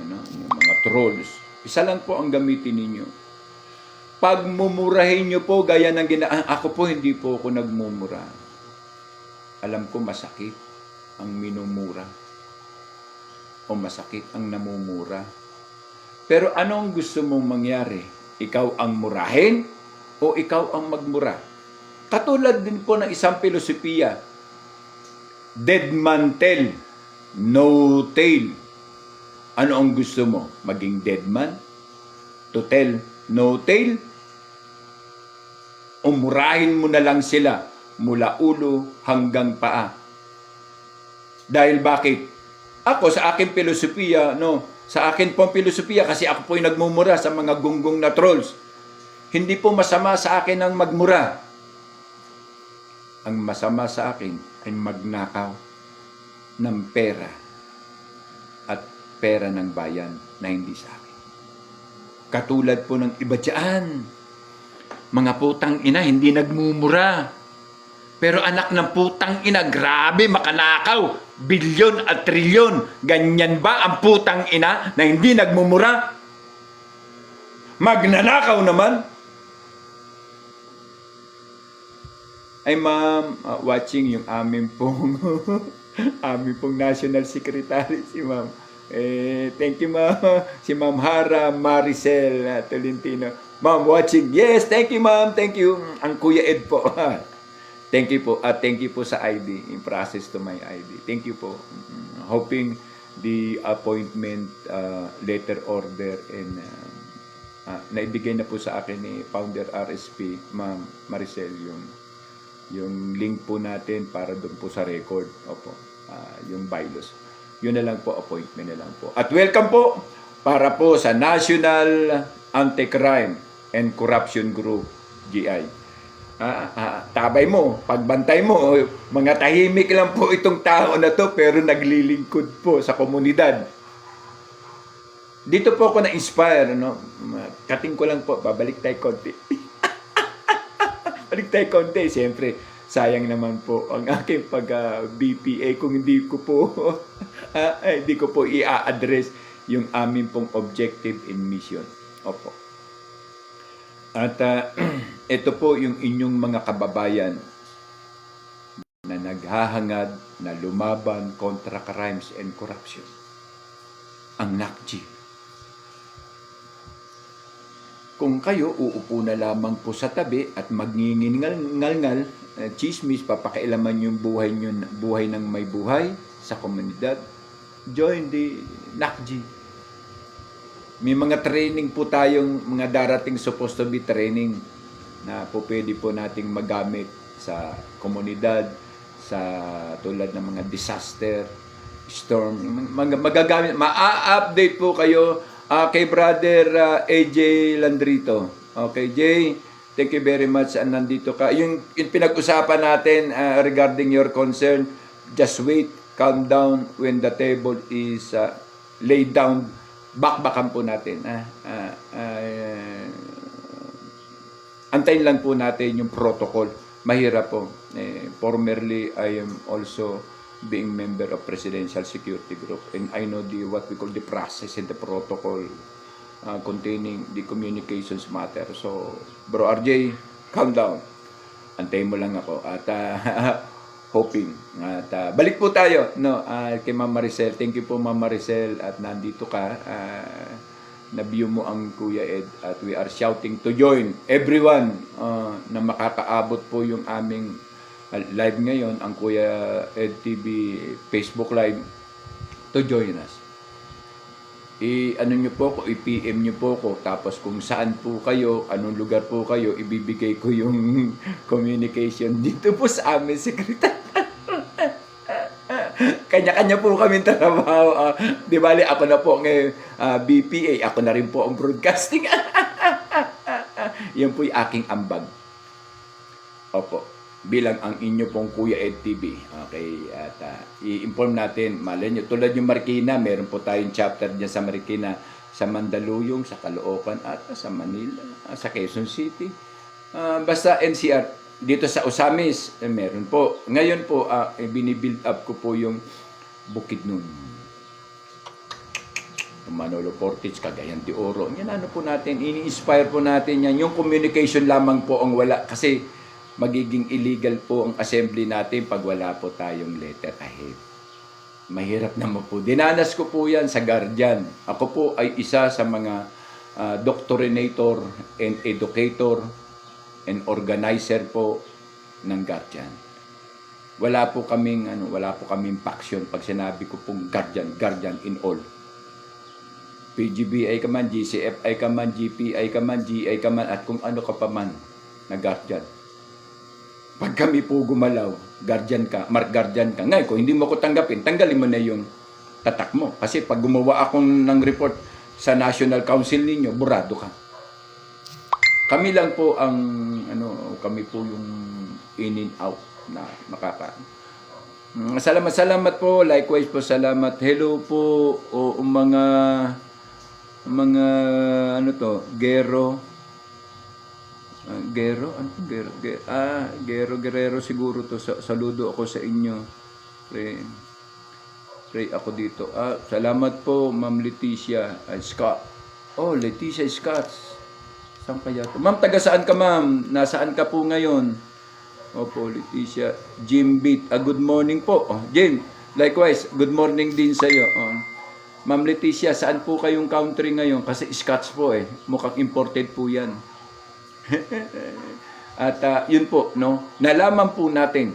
yung mga trolls, isa lang po ang gamitin ninyo. Pagmumurahin nyo po, gaya ng ako po, hindi po ako nagmumura. Alam ko masakit ang minumura. O masakit ang namumura. Pero anong gusto mong mangyari? Ikaw ang murahin o ikaw ang magmura? Katulad din po ng isang filosofiya, dead man tell, no tail. Ano ang gusto mo? Maging dead man? To tell no tail? Umurahin mo na lang sila mula ulo hanggang paa. Dahil bakit? Ako sa akin filosofiya, sa akin pong filosofiya, kasi ako po'y nagmumura sa mga gunggong na trolls. Hindi po masama sa akin ang magmura. Ang masama sa akin ay magnakaw ng pera at pera ng bayan na hindi sa akin. Katulad po ng iba dyan. Mga putang ina, hindi nagmumura. Pero anak ng putang ina, grabe makanakaw. Bilyon at trilyon. Ganyan ba ang putang ina na hindi nagmumura? Magnanakaw naman. Ay ma'am, watching yung aming pong National Secretary, si ma'am. Thank you ma'am. Si Ma'am Hara Maricel Tolentino. Ma'am, watching. Yes, thank you ma'am. Thank you. Ang Kuya Ed po. Thank you po. Thank you po sa ID. In process to my ID. Thank you po. Hoping the appointment letter order and naibigay na po sa akin ni Founder RSP, Ma'am Maricel, yung link po natin para doon po sa record. Opo. Yung bylaws. Yun na lang po, appointment na lang po. At welcome po para po sa National Anti-Crime and Corruption Group, GI. Tabay mo, pagbantay mo, mga tahimik lang po itong tao na to pero naglilingkod po sa komunidad. Dito po ako na-inspire, Kating ko lang po, babalik tayo konti. Balik tayo konti, siyempre, sayang naman po ang aking pag-BPA kung hindi ko po i-address yung aming pong objective and mission. Opo. At ito po yung inyong mga kababayan naghahangad na lumaban kontra crimes and corruption. Ang NACG. Kung kayo uupo na lamang po sa tabi at magningingal-ngal, chismis, papakailaman yung buhay ng may buhay sa komunidad, join the NACG. May mga training po tayong mga darating supposed to be training na po pwede po nating magamit sa komunidad, sa tulad ng mga disaster, storm, magagamit, ma-update po kayo kay Brother AJ Landrito. Okay, Jay, thank you very much. Nandito ka. Yung pinag-usapan natin regarding your concern, just wait, calm down when the table is laid down. Bakbakan po natin. Antayin lang po natin yung protocol. Mahirap po. Formerly, I am also being member of Presidential Security Group, and I know what we call the process and the protocol containing the communications matter. So, Bro RJ, calm down. Antayin mo lang ako at hoping. At balik po tayo kay Ma'am Maricel. Thank you po, Ma'am Maricel, at nandito ka. Na-view mo ang Kuya Ed at we are shouting to join everyone na makakaabot po yung aming live ngayon, ang Kuya Ed TV Facebook Live, to join us. I-ano nyo po ko, i-PM nyo po ko, tapos kung saan po kayo, anong lugar po kayo, ibibigay ko yung communication dito po sa amin, Secretary. Kanya-kanya po kami trabaho. Di bali, ako na po ng BPA, ako na rin po ang broadcasting. Yan po yung aking ambag. Opo. Bilang ang inyo pong Kuya Ed TV. Okay, at i-inform natin, malay nyo, tulad yung Marikina, meron po tayong chapter dyan sa Marikina, sa Mandaluyong, sa Caloocan, at sa Manila, sa Quezon City. Basta NCR, dito sa Osamis, meron po. Ngayon po, binibuild up ko po yung Bukidnon. Manolo Portage, Cagayan de Oro. Yan ano po natin, ini-inspire po natin yan. Yung communication lamang po ang wala. Kasi magiging illegal po ang assembly natin pag wala po tayong letter ahead. Mahirap naman po. Dinanas ko po yan sa Guardian. Ako po ay isa sa mga doctrinator and educator and organizer po ng Guardian. Wala po kaming faction pag sinabi ko pong Guardian in all. PGBI ka man, GCFI ka man, GPI ka man, GI ka man, at kung ano ka pa man na Guardian. Pag kami po gumalaw, Guardian ka, Mark Guardian ka. Ngayon, kung hindi mo ko tanggapin, tanggalin mo na yung tatak mo. Kasi pag gumawa akong ng report sa National Council ninyo, burado ka. Kami lang po ang, kami po yung in and out na makaka. Salamat po. Likewise po, salamat. Hello po, mga Gero. Guerrero siguro to. Saludo ako sa inyo. Pray ako dito. Salamat po, Ma'am Leticia Scott. Oh, Leticia Scott. Saan kaya to? Ma'am, taga saan ka, ma'am? Nasaan ka po ngayon? Opo, Leticia. Jim Beat. Good morning po. Jim, likewise, good morning din sa iyo. Ma'am Leticia, saan po kayong country ngayon? Kasi Scots po Mukhang imported po yan. At yun po, nalaman po natin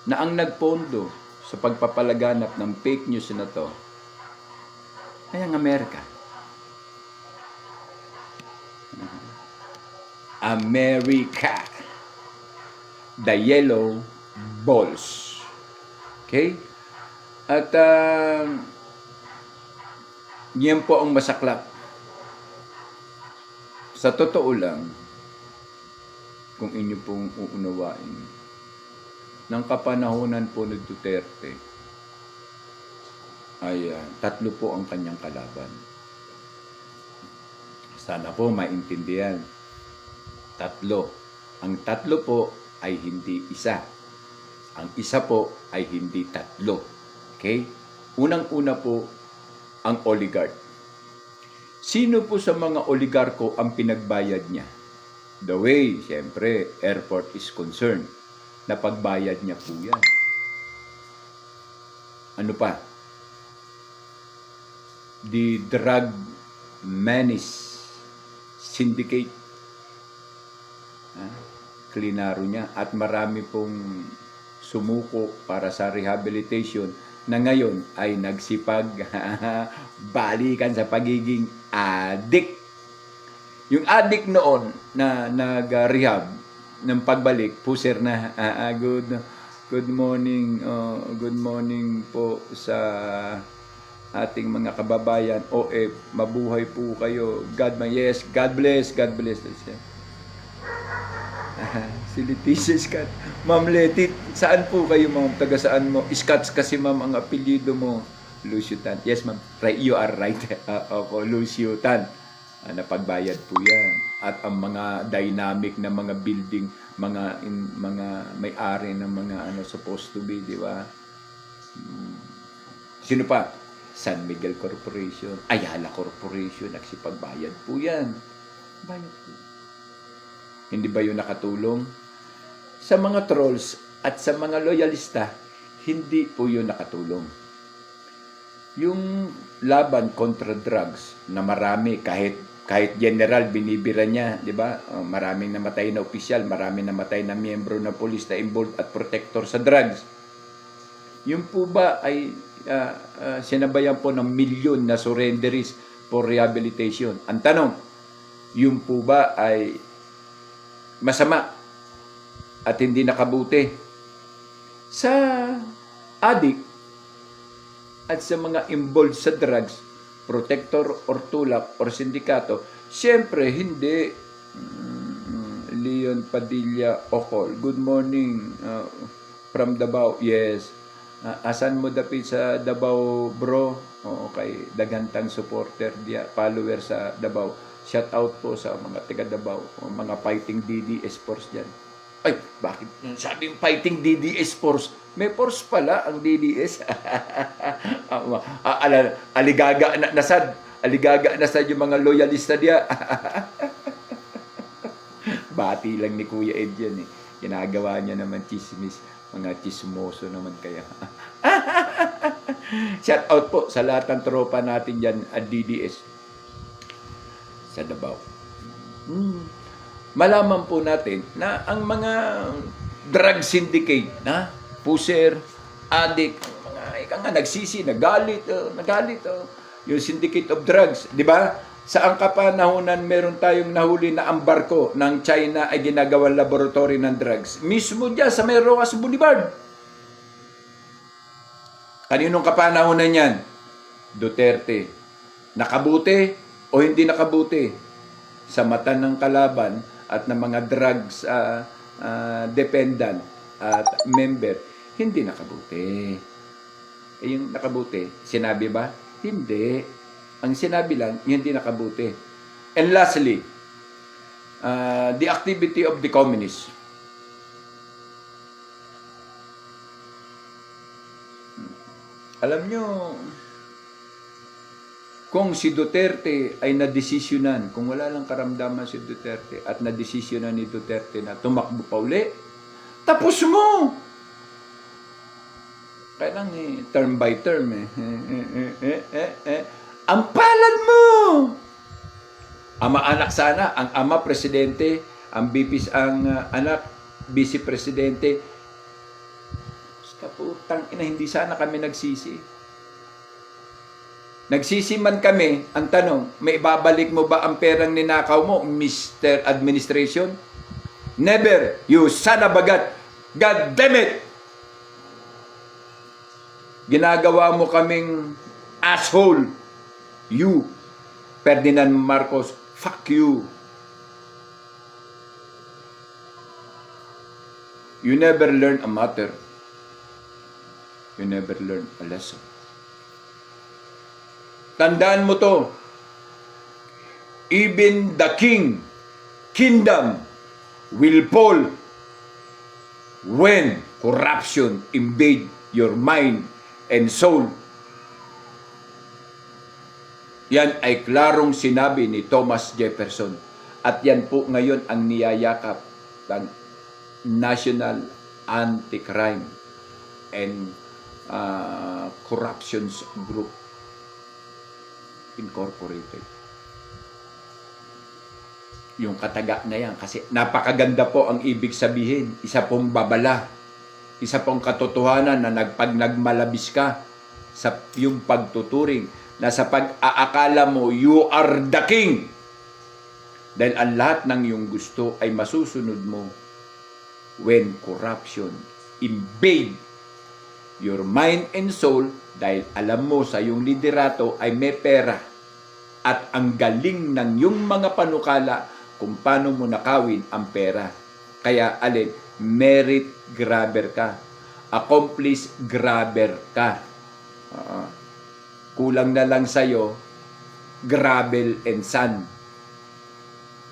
na ang nagpondo sa pagpapalaganap ng fake news na to ay ang Amerika. America. The yellow balls. Okay? At yan po ang masaklap. Sa totoo lang, kung inyo pong uunawain, ng kapanahonan po ni Duterte, ay tatlo po ang kanyang kalaban. Sana po maintindihan. Tatlo. Ang tatlo po ay hindi isa. Ang isa po ay hindi tatlo. Okay? Unang-una po, ang oligarch. Sino po sa mga oligarko ang pinagbayad niya? The way, siyempre, airport is concerned. Napagbayad niya po yan. Ano pa? The Drug Menace Syndicate. Klinaro niya. At marami pong sumuko para sa rehabilitation na ngayon ay nagsipag balikan sa pagiging addict. Yung addict noon na nag-rehab ng pagbalik, puser na. Good morning. Good morning po sa ating mga kababayan. Mabuhay po kayo. Yes, God bless. God bless. Si Leticia Scott. Ma'am Leti, saan po kayo, ma'am? Taga saan mo? Scott kasi, ma'am, ang apelyido mo. Lucio Tan. Yes, ma'am. Right, you are right. Opo, Lucio Tan. Napagbayad po yan. At ang mga dynamic na mga building, mga may-ari ng mga supposed to be, di ba? Sino pa? San Miguel Corporation, Ayala Corporation, nagsipagbayad po yan. Bayad po. Hindi ba yun nakatulong? Sa mga trolls at sa mga loyalista, hindi po yun nakatulong. Yung laban kontra drugs na marami, kahit general binibira niya, di ba? Maraming namatay na opisyal, maraming namatay na miyembro ng pulis na involved at protector sa drugs. Yung po ba ay sinabayan po ng milyon na surrenderies for rehabilitation? Ang tanong, yung po ba ay masama at hindi nakabuti? Sa addict at sa mga involved sa drugs, protector or tulak or sindikato, siyempre hindi. Leon Padilla Ocol, good morning from Davao. Yes. Asan mo dapit sa Davao, bro? Okay, dagantang supporter dia, follower sa Davao. Shout out po sa mga taga Davao, mga fighting DDS force diyan. Ay, bakit sabing fighting DDS force? May force pala ang DDS. Aligaga nasad yung mga loyalista diya. Bati lang ni Kuya Ed yan eh. Ginagawa niya naman chismis. Mga chismoso naman kaya. Shout out po sa lahat ng tropa natin dyan at DDS sa Davao. Malaman po natin na ang mga drug syndicate, na puser, addict, mga ika nga nagsisi, nagalit, yung syndicate of drugs, di ba? Sa ang kapanahunan, meron tayong nahuli na ang barko ng China ay ginagawang laboratory ng drugs. Mismo dyan sa may Rojas Boulevard. Kaninong kapanahunan yan? Duterte. Nakabuti o hindi nakabuti? Sa mata ng kalaban at ng mga drugs dependent at member, hindi nakabuti. Yung nakabuti, sinabi ba? Hindi. Ang sinabi lang, hindi nakabuti. And lastly, the activity of the communists. Alam nyo, kung si Duterte ay nadesisyonan, kung wala lang karamdaman si Duterte at nadesisyonan ni Duterte na tumakbo pa uli, tapos mo! Kaya lang term by term Ang palad mo! Ama-anak sana, ang ama presidente, ang bipis ang anak vice presidente. Kaputang ina, hindi sana kami nagsisi. Nagsisi man kami, ang tanong, may babalik mo ba ang perang ninakaw mo, Mr. Administration? Never, you son of a God. God damn it! Ginagawa mo kaming asshole. You, Ferdinand Marcos, fuck you. You never learn a matter. You never learn a lesson. Tandaan mo to. Even the kingdom will fall when corruption invade your mind and soul. Yan ay klarong sinabi ni Thomas Jefferson. At yan po ngayon ang niyayakap ng National Anti-Crime and Corruptions Group Incorporated. Yung kataga na yan, kasi napakaganda po ang ibig sabihin. Isa pong babala, isa pong katotohanan na nagmalabis ka sa yung pagtuturing, na sa pag-aakala mo, you are the king. Dahil ang lahat ng iyong gusto ay masusunod mo when corruption invade your mind and soul, dahil alam mo sa iyong liderato ay may pera at ang galing ng iyong mga panukala kung paano mo nakawin ang pera. Kaya alin, merit grabber ka, accomplice grabber ka. Kulang na lang sa'yo, gravel and sand.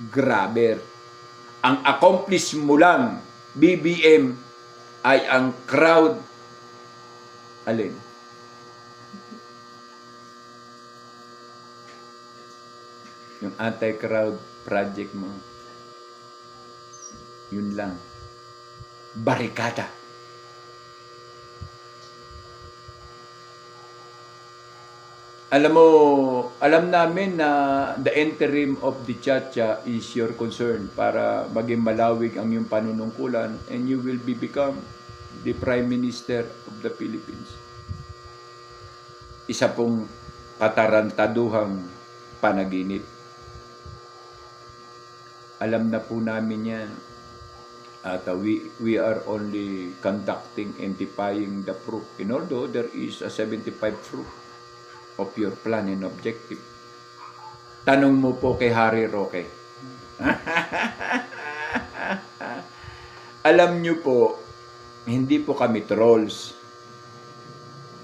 Grabber. Ang accomplice mo lang, BBM, ay ang crowd. Alin? Yung anti-crowd project mo. Yun lang. Barikada. Alam namin na the interim of the Chacha is your concern para maging malawig ang iyong panunungkulan and you will become the Prime Minister of the Philippines. Isa pong katarantaduhang panaginip. Alam na po namin yan. At we are only conducting and defying the proof. And although there is a 75 proof of your plan and objective. Tanong mo po kay Harry Roque. Alam nyo po, hindi po kami trolls.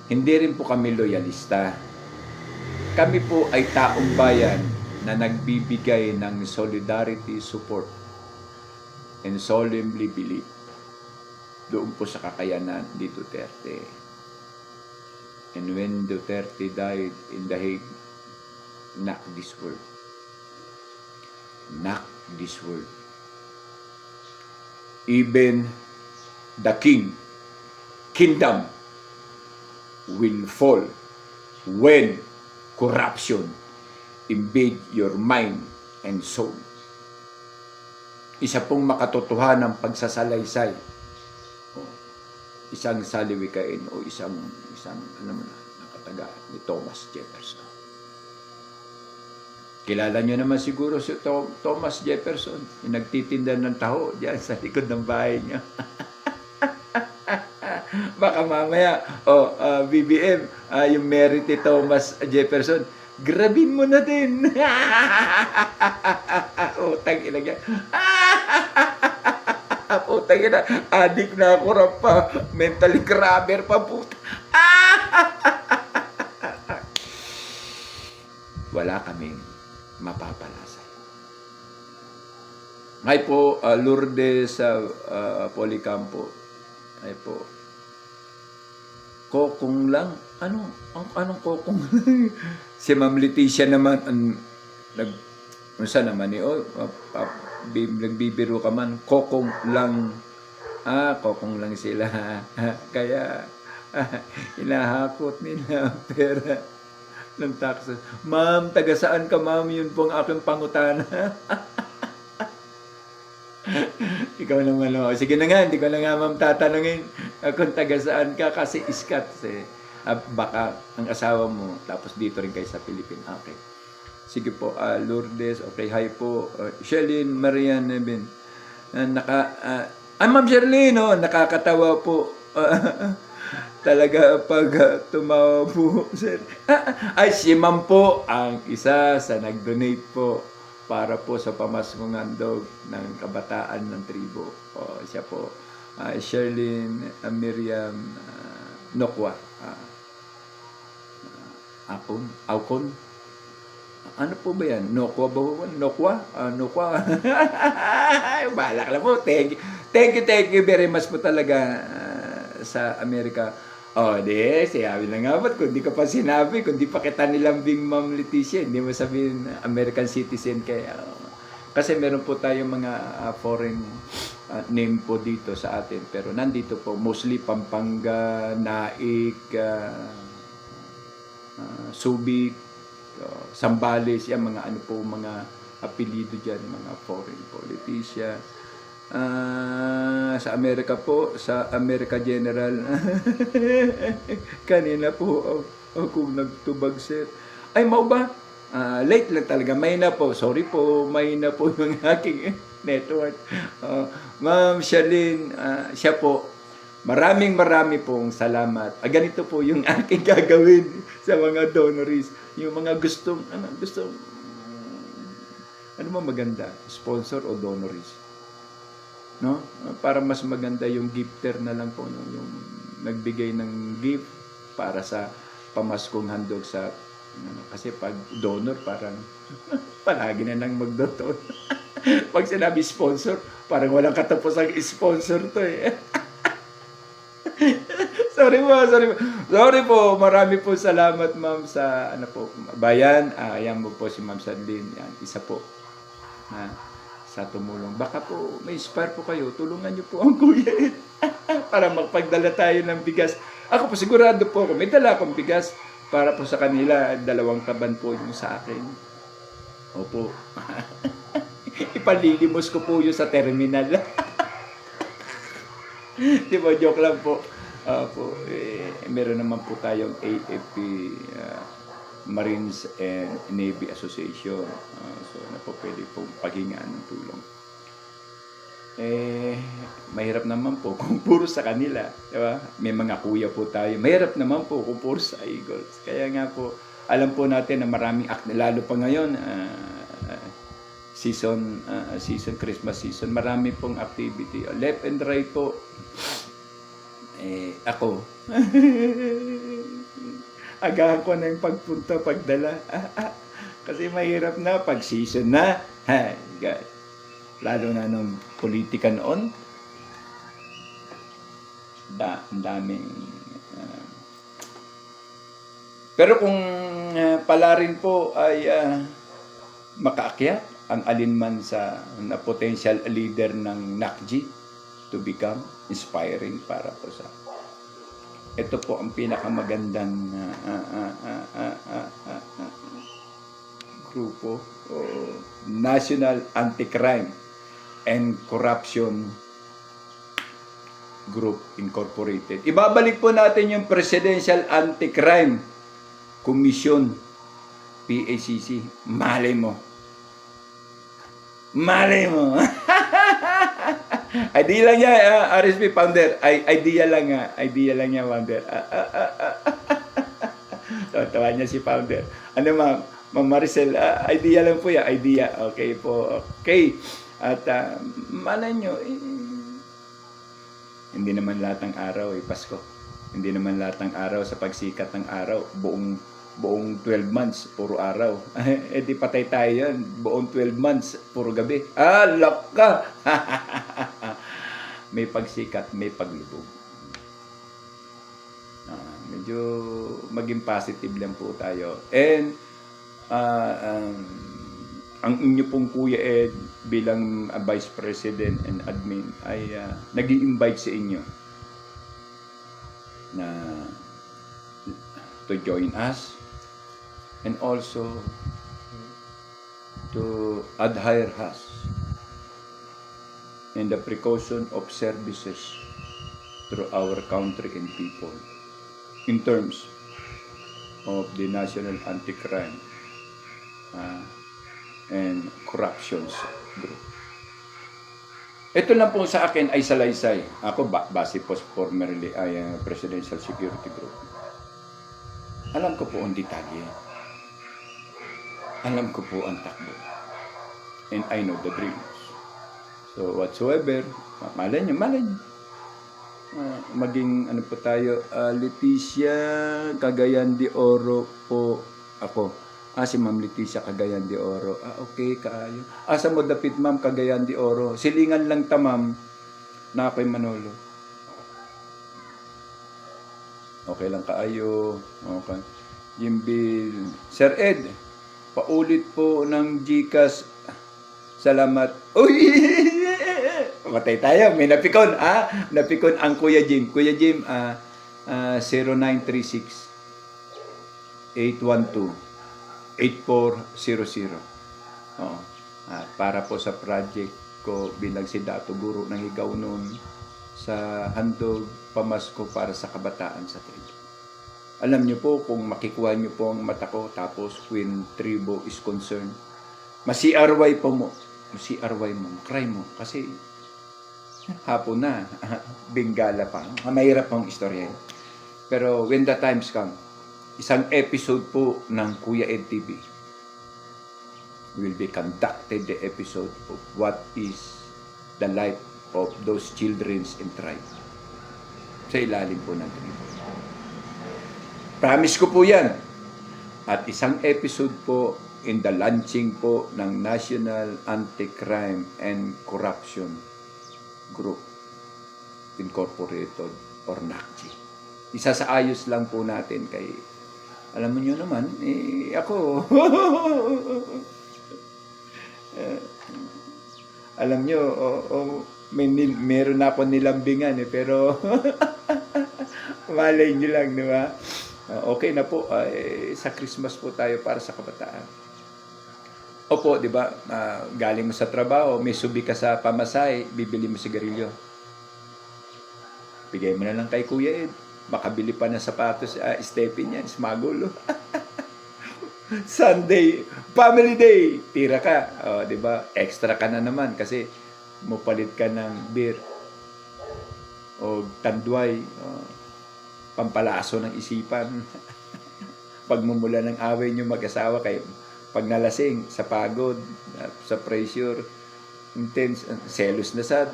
Hindi rin po kami loyalista. Kami po ay taong bayan na nagbibigay ng solidarity, support, and solemnly believe doon po sa kakayanan ni Duterte. And when Duterte died in The Hague, knock this word. Knock this word. Even the kingdom will fall when corruption invade your mind and soul. Isa pong makatotohanan ng pagsasalaysay. Isang saliwikain o isang alam mo na, nakataga ni Thomas Jefferson. Kilala nyo naman siguro si Thomas Jefferson, yung nagtitinda ng taho diyan sa likod ng bahay niya. Baka mamaya, BBM, yung merit ni Thomas Jefferson, grabin mo na din. Utang ina niya. Utang ina, adik na ako pa, mentally grabber pa puta. Wala kaming mapapalasay. Ngay po, Lourdes Policampo. Ay po, kokong lang. Anong kokong? Si Ma'am Leticia naman, unsa naman nagbibiro ka man, kokong lang. Kokong lang sila. Kaya, hinahakot nila ang pera ng taxes. Ma'am, taga saan ka, ma'am? Yun po ang aking pangutana. Ikaw naman, sige na nga, hindi ko na nga, ma'am, tatanungin kung taga saan ka kasi iskat. Baka ang asawa mo, tapos dito rin kayo sa Philippines. Okay. Sige po, Lourdes, okay, hi po. Sherlyn Marian Nevin. Ma'am Sherlyn, nakakatawa po. Talaga pag tumawa po, sir. Ay, si ma'am po ang isa sa nag-donate po para po sa pamasmong handog ng kabataan ng tribo. Siya po, Sherlyn Miriam Nokwa. Aukon? Ano po ba yan? Nokwa ba po? Nokwa? Nokwa? Bahala ka lang po. Thank you very much po talaga sa Amerika. Sabi na nga ba't kung di ka pa sinabi, kung di pa kita nilambing Ma'am Leticia, hindi mo sabihin American citizen kaya. Kasi meron po tayong mga foreign name po dito sa atin. Pero nandito po, mostly Pampanga, Naik, Subic, Sambales, yan mga ano po, mga apelido dyan, mga foreign politician. Sa Amerika po, sa America General, kanina po ako nagtubag, sir. Ay, mau ba? Late lang talaga. May na po. Sorry po. May na po yung aking network. Ma'am Shalyn, siya po. Marami pong salamat. Ganito po yung aking gagawin sa mga donories. Yung mga gustong, ano mo maganda? Sponsor o donories? No? Para mas maganda yung gifter na lang po. No? Yung nagbigay ng gift para sa pamaskong handog sa kasi pag donor parang palagi na nang magdonor. Pag sinabi sponsor, parang walang katapos ang sponsor to eh. Sorry po. Marami po salamat, ma'am, sa ano po, bayan. Ayan mo po si Ma'am Sandlin. Yan, isa po. Sa tumulong. Baka po may inspire po kayo. Tulungan niyo po ang Kuya Ed para magpagdala tayo ng bigas. Ako po sigurado po ako. May dala akong bigas para po sa kanila. 2 kaban po yung sa akin. Opo. Ipalilimos ko po yun sa terminal. Di ba? Joke lang po. Meron naman po tayong AFP Marines and Navy Association. So, na po pwede pong paghingaan ng tulong. Mahirap naman po kung puro sa kanila. Diba? May mga kuya po tayo. Mahirap naman po kung puro sa Eagles. Kaya nga po, alam po natin na maraming lalo pa ngayon, season, Christmas season, marami pong activity. Left and right po. Ako, agahan ko na yung pagpunta, pagdala. Kasi mahirap na pag season na. God. Lalo na nung politika noon. Ang daming. Pero kung pala rin po ay makaakyat ang alinman sa na potential leader ng NACG to become inspiring para po sa ito po ang pinakamagandang grupo National Anti-Crime and Corruption Group Incorporated. Ibabalik po natin yung Presidential Anti-Crime Commission, PACC. Malay mo. Idea lang niya, RSP founder. Idea lang niya, founder. Tawa niya si founder. Ano Ma'am Maricel, idea lang po yan. Idea. Okay po. Okay. At malay nyo, hindi naman lahat ng araw Pasko. Hindi naman lahat ng araw sa pagsikat ng araw. Buong 12 months, puro araw. Di patay tayo yan. Buong 12 months, puro gabi. Laka! May pagsikat, may paglubog. Medyo maging positive lang po tayo. And, ang inyo pong Kuya Ed bilang Vice President and Admin ay nag-i-invite sa inyo na to join us and also to adhere us in the precaution of services through our country and people in terms of the National Anti-Crime and Corruptions Group. Ito lang po sa akin ay salaysay. Ako base po formerly ay Presidential Security Group. Alam ko po ang detalye. Alam ko po ang takbo. And I know the dreams. So whatsoever, malay niyo. Maging ano po tayo, Leticia Cagayan de Oro po ako. Si Ma'am Leticia Cagayan de Oro. Okay, kaayo. Asa mo dapit, Ma'am Cagayan de Oro? Silingan lang ta, Ma'am, na ako'y Manolo. Okay lang kaayo. Okay. Jimbil. Sir Ed, paulit po ng GCash. Salamat. Uy! Matay tayo. May napikon. Napikon ang Kuya Jim. Kuya Jim, 0936 812 8400. Oo. Para po sa project ko bilang si Dato Guro ng Higaw noon sa handog pamasko para sa kabataan sa tribo. Alam niyo po kung makikuha niyo po ang mata ko tapos when tribo is concerned, masi-RY po mo. Masi-RY mo. Cry mo. Kasi hapon na. Bengala pa. Mahirap pang istorya. Pero when the times come, isang episode po ng Kuya Ed TV will be conducted the episode of what is the life of those children in tribe sa ilalim po ng tribo. Promise ko po yan. At isang episode po in the launching po ng National Anti-Crime and Corruption Group Incorporated or NACG. Isa sa ayos lang po natin kay, alam mo nyo naman, ako, alam nyo, meron na ako nilambingan pero malay nyo lang, di ba? Okay na po, sa Christmas po tayo para sa kabataan. Opo, di ba, galing mo sa trabaho, may subi ka sa pamasay, bibili mo sigarilyo. Bigay mo na lang kay Kuya Ed. Makabili pa ng sapatos, Stephen yan, smagol. Sunday, family day, tira ka. Di ba? Extra ka na naman kasi mupalit ka ng beer o tandway, pampalaso ng isipan. Pagmumula ng away nyo mag-asawa kayo, pag nalasing, sa pagod, sa pressure, intense, selos na sad.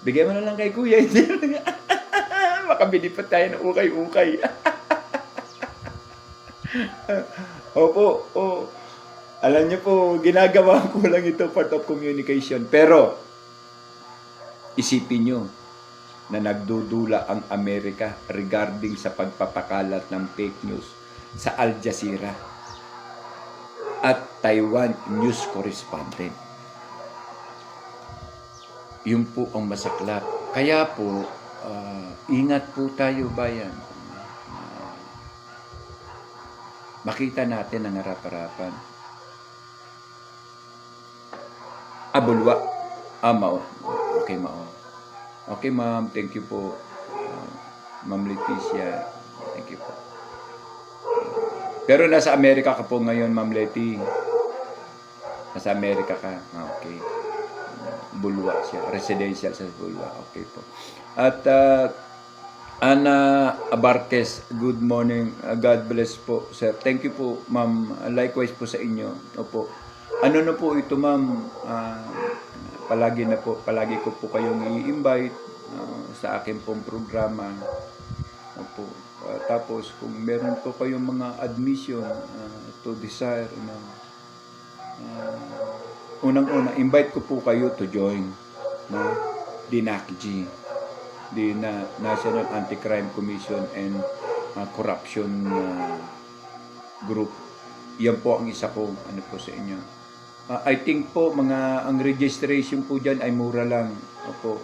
Bigyan mo na lang kay Kuya. Makabili pa tayo ng ukay-ukay. Opo, alam niyo po, ginagawa ko lang ito part of communication. Pero, isipin niyo na nagdudula ang Amerika regarding sa pagpapakalat ng fake news sa Al Jazeera at Taiwan News Correspondent. Yun po ang masaklap. Kaya po, ingat po tayo bayan. Makita natin ang harap-harapan. Bulwa. Mao. Okay, mao. Okay, ma'am. Thank you po. Ma'am Leticia. Thank you po. Pero nasa Amerika ka po ngayon, Ma'am Leti. Nasa Amerika ka. Okay. Bulwa siya. Residential sa Bulwa. Okay po. At Ana Abarques, good morning. God bless po, sir. Thank you po, ma'am. Likewise po sa inyo. Opo. Ano na po ito, ma'am? Palagi ko po kayong i-invite sa akin pong programa. Opo. Tapos, kung meron po kayong mga admission to desire, unang-una, invite ko po kayo to join the NACG, the National Anti-Crime Commission and Corruption Group. Yan po ang isa ko po sa inyo. I think po ang registration po dyan ay mura lang. Opo.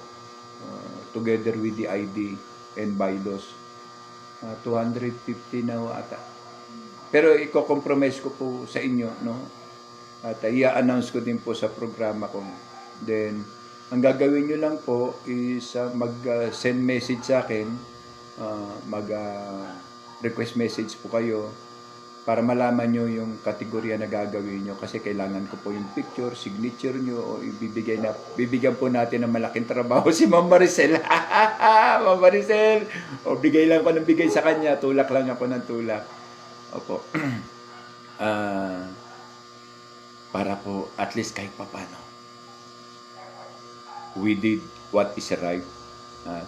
Together with the ID and bylaws. 250 na ata. Pero i-compromise ko po sa inyo, no? At i-announce ko din po sa programa ko. Then, ang gagawin nyo lang po is mag-send message sa akin, mag-request message po kayo para malaman nyo yung kategorya na gagawin nyo kasi kailangan ko po yung picture, signature nyo o bibigyan po natin ng malaking trabaho si Ma'am Maricel. Ma'am Maricel! O bigay lang ko ng bigay sa kanya, tulak lang ako ng tulak. Opo. Para po at least kahit papano we did what is right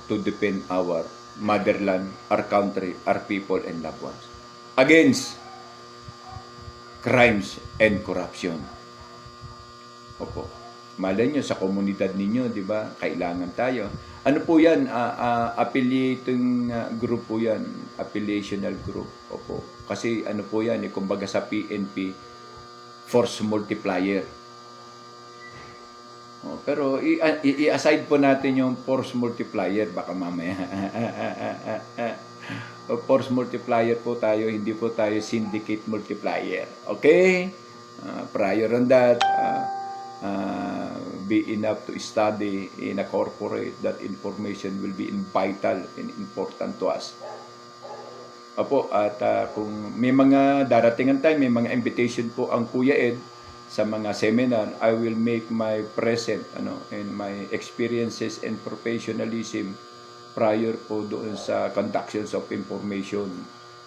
to defend our motherland, our country, our people and loved ones against crimes and corruption. Opo. Malay nyo sa komunidad ninyo, di ba? Kailangan tayo. Ano po yan? Affiliating group po yan. Affiliational group. Opo. Kasi ano po yan, kumbaga sa PNP, force multiplier. Pero i-aside po natin yung force multiplier baka mamaya. Force multiplier po tayo, hindi po tayo syndicate multiplier. Okay? Prior on that, be enough to study in a corporate that information will be vital and important to us. Opo, at kung may mga darating time, may mga invitation po ang Kuya Ed sa mga seminar, I will make my present and my experiences and professionalism prior po doon sa conductions of information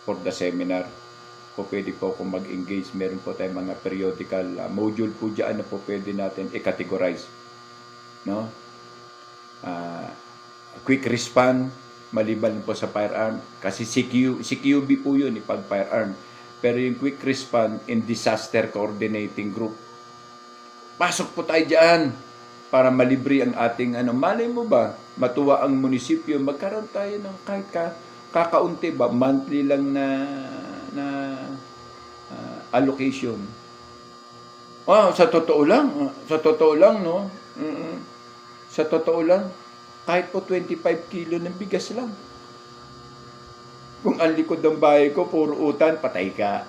for the seminar. Po pwede po akong mag-engage. Meron po tayong mga periodical module po dyan na po pwede natin i-categorize. No? Quick response, maliban po sa firearm. Kasi CQB po yun, pag firearm. Pero yung quick response in disaster coordinating group. Pasok po tayo dyan para malibre ang ating malay mo ba, matuwa ang munisipyo, magkaroon tayo ng kahit kakaunti ba, monthly lang na allocation. Sa totoo lang, no? Sa totoo lang, kahit po 25 kilo ng bigas lang. Kung ang likod ng bahay ko, puro utan, patay ka.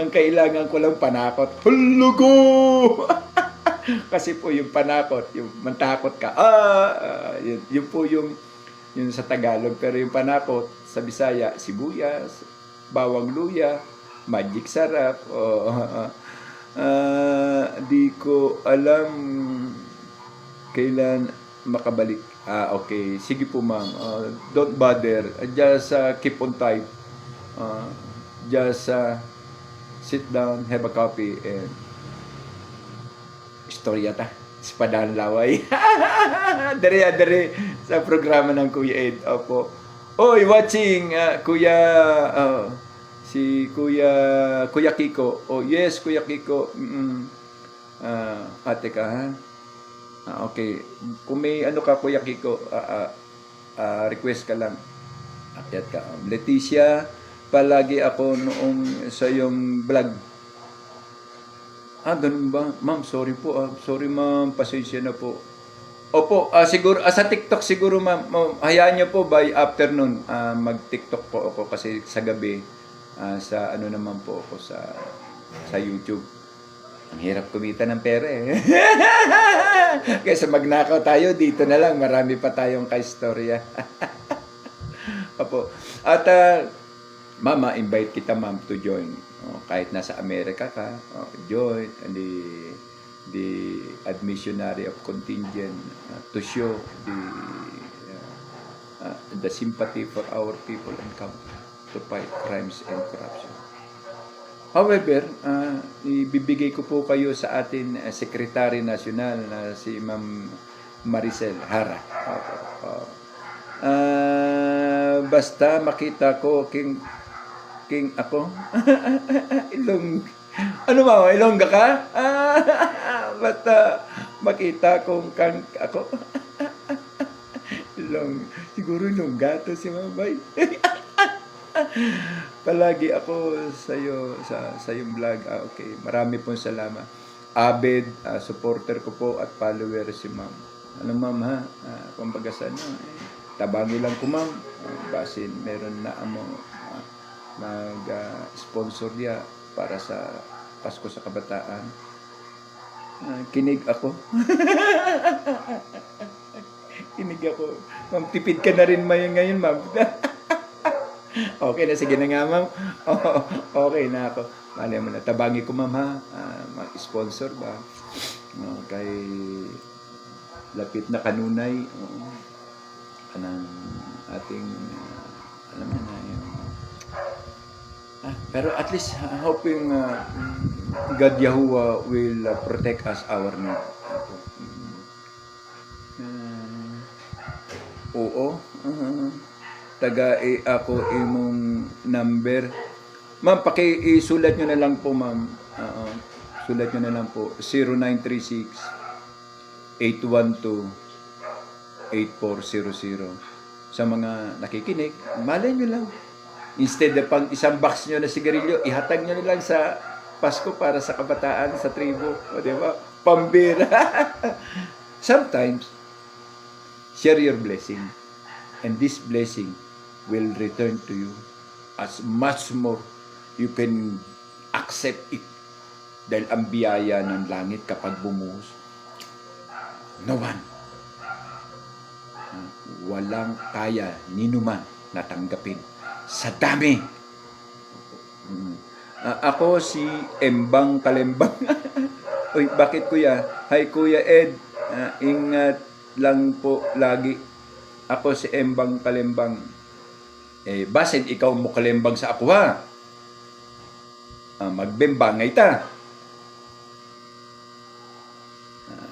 Ang kailangan ko lang panakot. Hulugo! Kasi po yung panakot, yung mantakot ka. Yun po yung sa Tagalog. Pero yung panakot, sa Bisaya, sibuyas, bawang luya, magic sarap. Di ko alam kailan makabalik. Okay. Sige po, ma'am. Don't bother. Just keep on type. Just sit down, have a coffee, and istorya ta. Espadahan laway. Dere sa programa ng Kuya Ed. Opo. Oy, watching Kuya si Kuya Kiko. Oh, yes, Kuya Kiko. Ate ka ha? Okay. Kung may ka Kuya Kiko, request ka lang. Akyat ka. Leticia, palagi ako noong sa iyong vlog. Ganun ba? Ma'am, sorry po. Sorry ma'am, pasensya na po. Opo, siguro sa TikTok siguro ma'am, hayaan niyo po by afternoon mag-TikTok po ako kasi sa gabi sa naman po ako sa YouTube. Ang hirap kumita ng pera eh. Kaysa magnakaw tayo, dito na lang, marami pa tayong kaistorya. Opo. At mama, invite kita ma'am to join. Kahit nasa Amerika ka, join the admissionary of contingent to show the sympathy for our people and country to fight crimes and corruption. However, ibibigay ko po kayo sa atin Secretary National na si Ma'am Maricel Hara. Basta makita ko king ako. Ilongga ka? Basta makita kong kang ako. Siguro Ilongga to si Mabay. Palagi ako sa iyo sa iyong vlog. Okay, marami pong salamat. Avid supporter ko po at follower si Ma'am. Ma'am ha? Kumbaga tabangi lang ko ma'am. Basin meron na amo mag-sponsor dia para sa Pasko sa Kabataan. Kinig ako. Kinig ako. Ma'am, tipid ka na rin ngayon, ma'am. Okay na, sige na nga, ma'am. Okay na ako. Mali mo na, tabangi ko, ma'am, ha? Mag-sponsor ba? Kay Lapit na Kanunay. Kanang ating, alam mo na yun. Pero at least hoping God Yahuwah will protect us our need. Oo. Taga ako imong number. Ma'am, isulat nyo na lang po, ma'am. Sulat nyo na lang po. 0936 812-8400. Sa mga nakikinig, malay nyo lang. Instead na pang isang box nyo na sigarilyo, ihatag nyo na lang sa Pasko para sa kabataan, sa tribo. O, di ba? Pambira. Sometimes, share your blessing. And this blessing will return to you as much more you can accept it. Dahil ang biyaya ng langit kapag bumuhos, no one, walang kaya ninuman na tanggapin sa dami. Ako si Embang Kalembang. Uy, bakit kuya? Hi Kuya Ed. Ingat lang po lagi. Ako si Embang Kalembang. Basin ikaw mo kalembang sa ako ha. Magbembangay ta.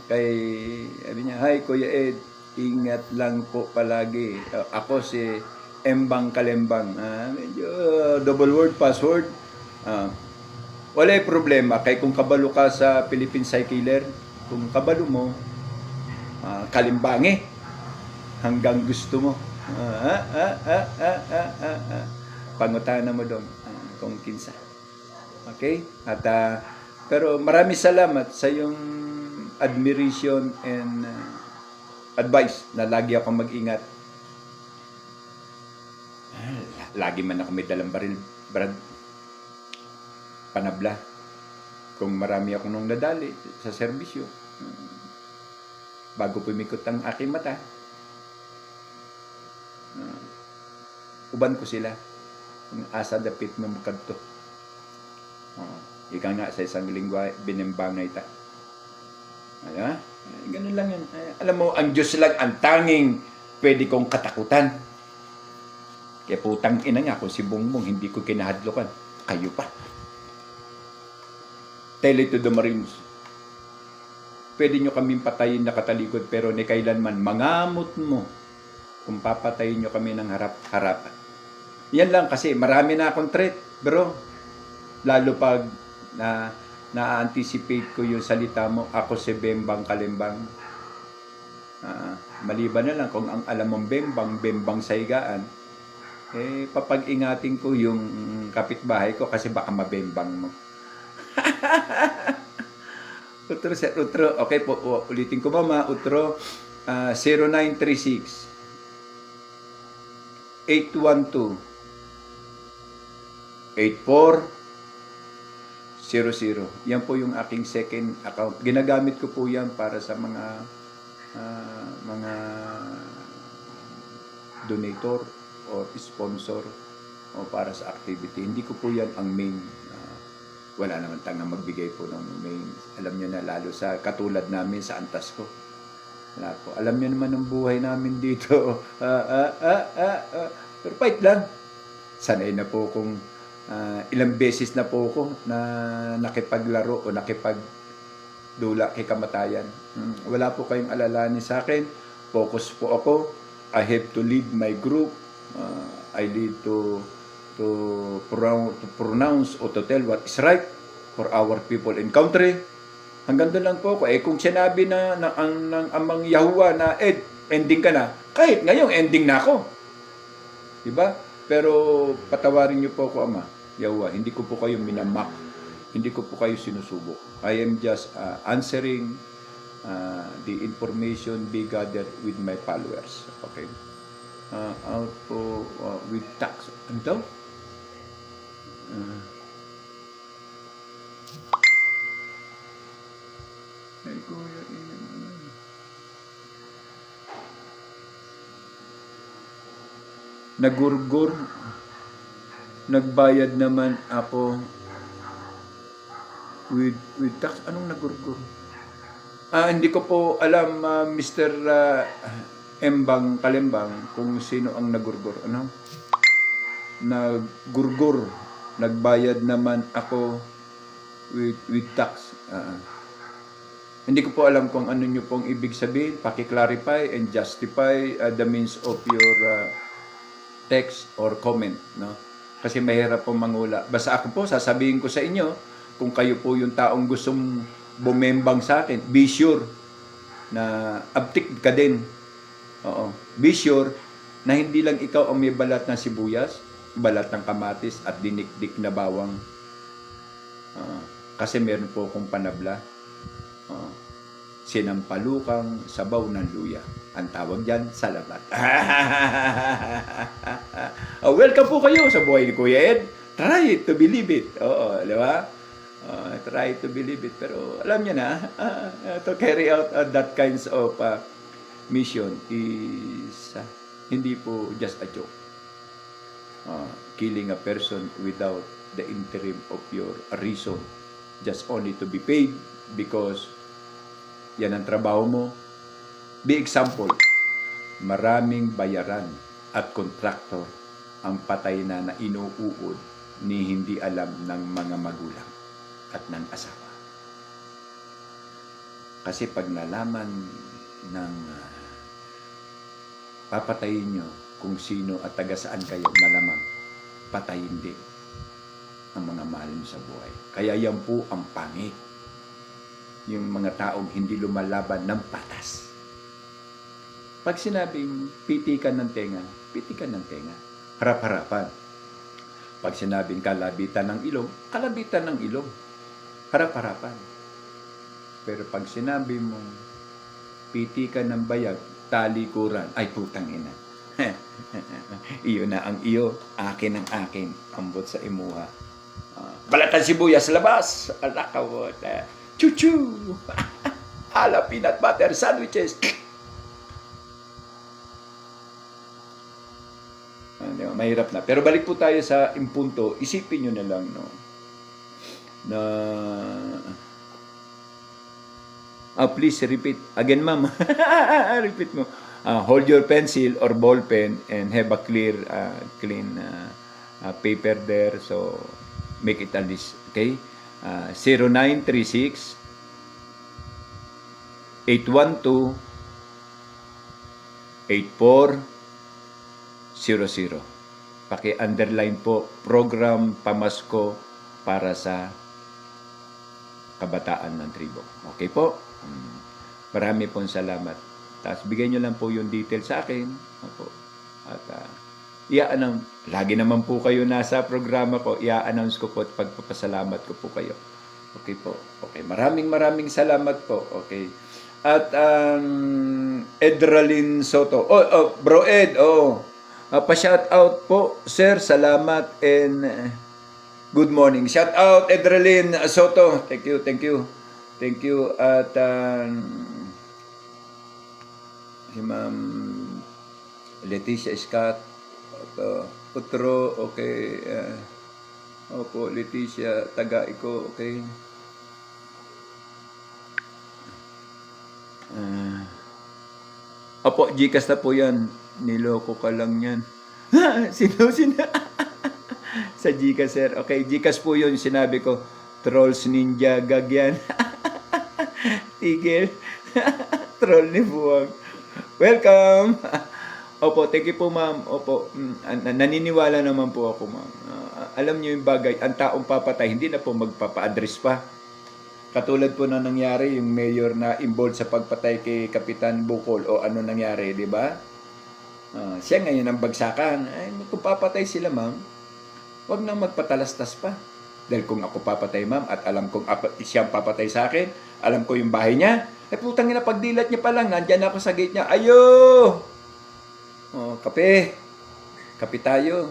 Kay, sabi niya, hi Kuya Ed. Ingat lang po palagi. Ako si Embang Kalembang. Medyo double word, password. Wala problema. Kaya kung kabalo ka sa Philippine Psykiller, kung kabalo mo, kalimbangi hanggang gusto mo. Pangutana mo doon kung kinsa. Okay? At pero marami salamat sa yung admiration and advice na lagi ako mag-ingat. Lagi man ako may dalang baril, Brad. Panabla. Kung marami ako nung nadali sa serbisyo, bago pumikot ang aking mata, uban ko sila. Ang asa dapit ng mukadto. Ika nga sa isang lingwa, binembangay ta. Ayan, ganun lang yan. Alam mo, ang Diyos lang ang tanging pwede kong katakutan. Kaya putang ina nga, kung si Bongbong hindi ko kinahadlokan, kayo pa. Tell it to the Marines. Pwede nyo kaming patayin na katalikod, pero ni kailanman mangamot mo kung papatayin nyo kami ng harap-harapan. Yan lang kasi marami na akong threat, bro. Lalo pag na-anticipate ko yung salita mo, ako si Bembang Kalembang. Maliban na lang kung ang alam mong Bembang sa higaan, papag-ingatin ko yung kapitbahay ko kasi baka mabembang mo. Utro, sir, utro. Okay po, ulitin ko mama, utro 0936 812 8400. Yan po yung aking second account. Ginagamit ko po yan para sa mga donator or sponsor o para sa activity. Hindi ko po yan ang main. Wala naman tangang magbigay po ng main. Alam nyo na, lalo sa katulad namin sa antas ko. Wala po. Alam nyo naman ang buhay namin dito. Pero fight lang. Sanay na po kung ilang beses na po ako na nakipaglaro o nakipagdula kay kamatayan. Wala po kayong alalahanin sa akin. Focus po ako. I have to lead my group. I need to pronounce o to tell what is right for our people and country. Hanggang doon lang po ako. Kung sinabi na ng amang Yahuwah na ending ka na, kahit ngayong ending na ako. Diba? Pero patawarin niyo po ako, Ama Yahuwah. Hindi ko po kayo minamak. Hindi ko po kayo sinusubok. I am just answering the information be gathered with my followers. Okay? Out po with tax. Ano daw? Nagurgur, nagbayad naman ako with tax. Anong nagurgur? Hindi ko po alam, Mr. Embang Kalembang, kung sino ang nagurgur. Ano? Nagurgur, nagbayad naman ako with tax. Hindi ko po alam kung ano nyo pong ibig sabihin. Paki-clarify and justify the means of your text or comment, no? Kasi mahirap pong mangula. Basta ako po, sasabihin ko sa inyo, kung kayo po yung taong gustong bumembang sa akin, be sure na abtik ka din. Oo. Be sure na hindi lang ikaw ang may balat ng sibuyas, balat ng kamatis at dinikdik na bawang. Kasi meron po akong panabla. Oh, sinampalukang sabaw ng luya. Ang tawag dyan, salamat. Welcome po kayo sa buhay ni Kuya Ed. Try to believe it. Oo, di ba? Try to believe it. Pero alam niya na, to carry out that kinds of mission is hindi po just a joke. Killing a person without the interim of your reason, just only to be paid because yan ang trabaho mo. Be example, maraming bayaran at kontraktor ang patay na inuuod ni hindi alam ng mga magulang at ng asawa. Kasi pag nalaman ng papatayin nyo kung sino at taga saan kayo, malamang patayin din ang mga mahal nyo sa buhay. Kaya yan po ang pangit. Yung mga taong hindi lumalaban ng patas. Pag sinabing pitikan ng tenga, pitikan ng tenga. Harap-harapan. Pag sinabing kalabitan ng ilong, kalabitan ng ilong. Harap-harapan. Pero pag sinabi mong pitikan ng bayag, talikuran, ay putang ina. Iyo na ang iyo, akin ang akin, ambot sa imuha. Balatan sibuyas labas, alakawot, chuchu, ala peanut butter sandwiches. Mahirap na. Pero balik po tayo sa impunto, isipin nyo na lang, no, na please repeat again, ma'am. Repeat mo. Hold your pencil or ball pen and have a clean paper there. So make it a list. Okay? 0936 812 8400. Paki-underline po, program pamasko para sa kabataan ng tribo. Okay po? Marami pong salamat. Tapos bigay nyo lang po yung detail sa akin. Opo. At lagi naman po kayo nasa programa ko, i-announce ko po at pagpapasalamat ko po kayo. Okay po. Okay. Maraming salamat po. Okay. At Edralin Soto. Bro Ed, pa-shout out po, sir. Salamat and good morning. Shout out Edralin Soto. Thank you. Thank you. At si Ma'am Leticia Scott. Utro, okay. Opo, Leticia, taga-iko, okay. Opo, Gcash na po yan. Niloko ka lang yan. Sino? Sa Gcash, sir. Okay, Gcash po yun. Sinabi ko, Trolls Ninja Gag yan. Tigil. Troll ni Buwag. Welcome. Opo, thank you po, ma'am. Opo, naniniwala naman po ako, ma'am. Alam niyo yung bagay, ang taong papatay, hindi na po magpapa-address pa. Katulad po na nangyari, yung mayor na involved sa pagpatay kay Kapitan Bukol, o ano nangyari, di ba? Siya ngayon ang bagsakan. Ay, kung papatay sila, ma'am, wag nang magpatalastas pa. Dahil kung ako papatay, ma'am, at alam kong siyang papatay sa akin, alam ko yung bahay niya, putang ina, pagdilat niya pa lang, nandyan ako sa gate niya, ayo! Kape tayo.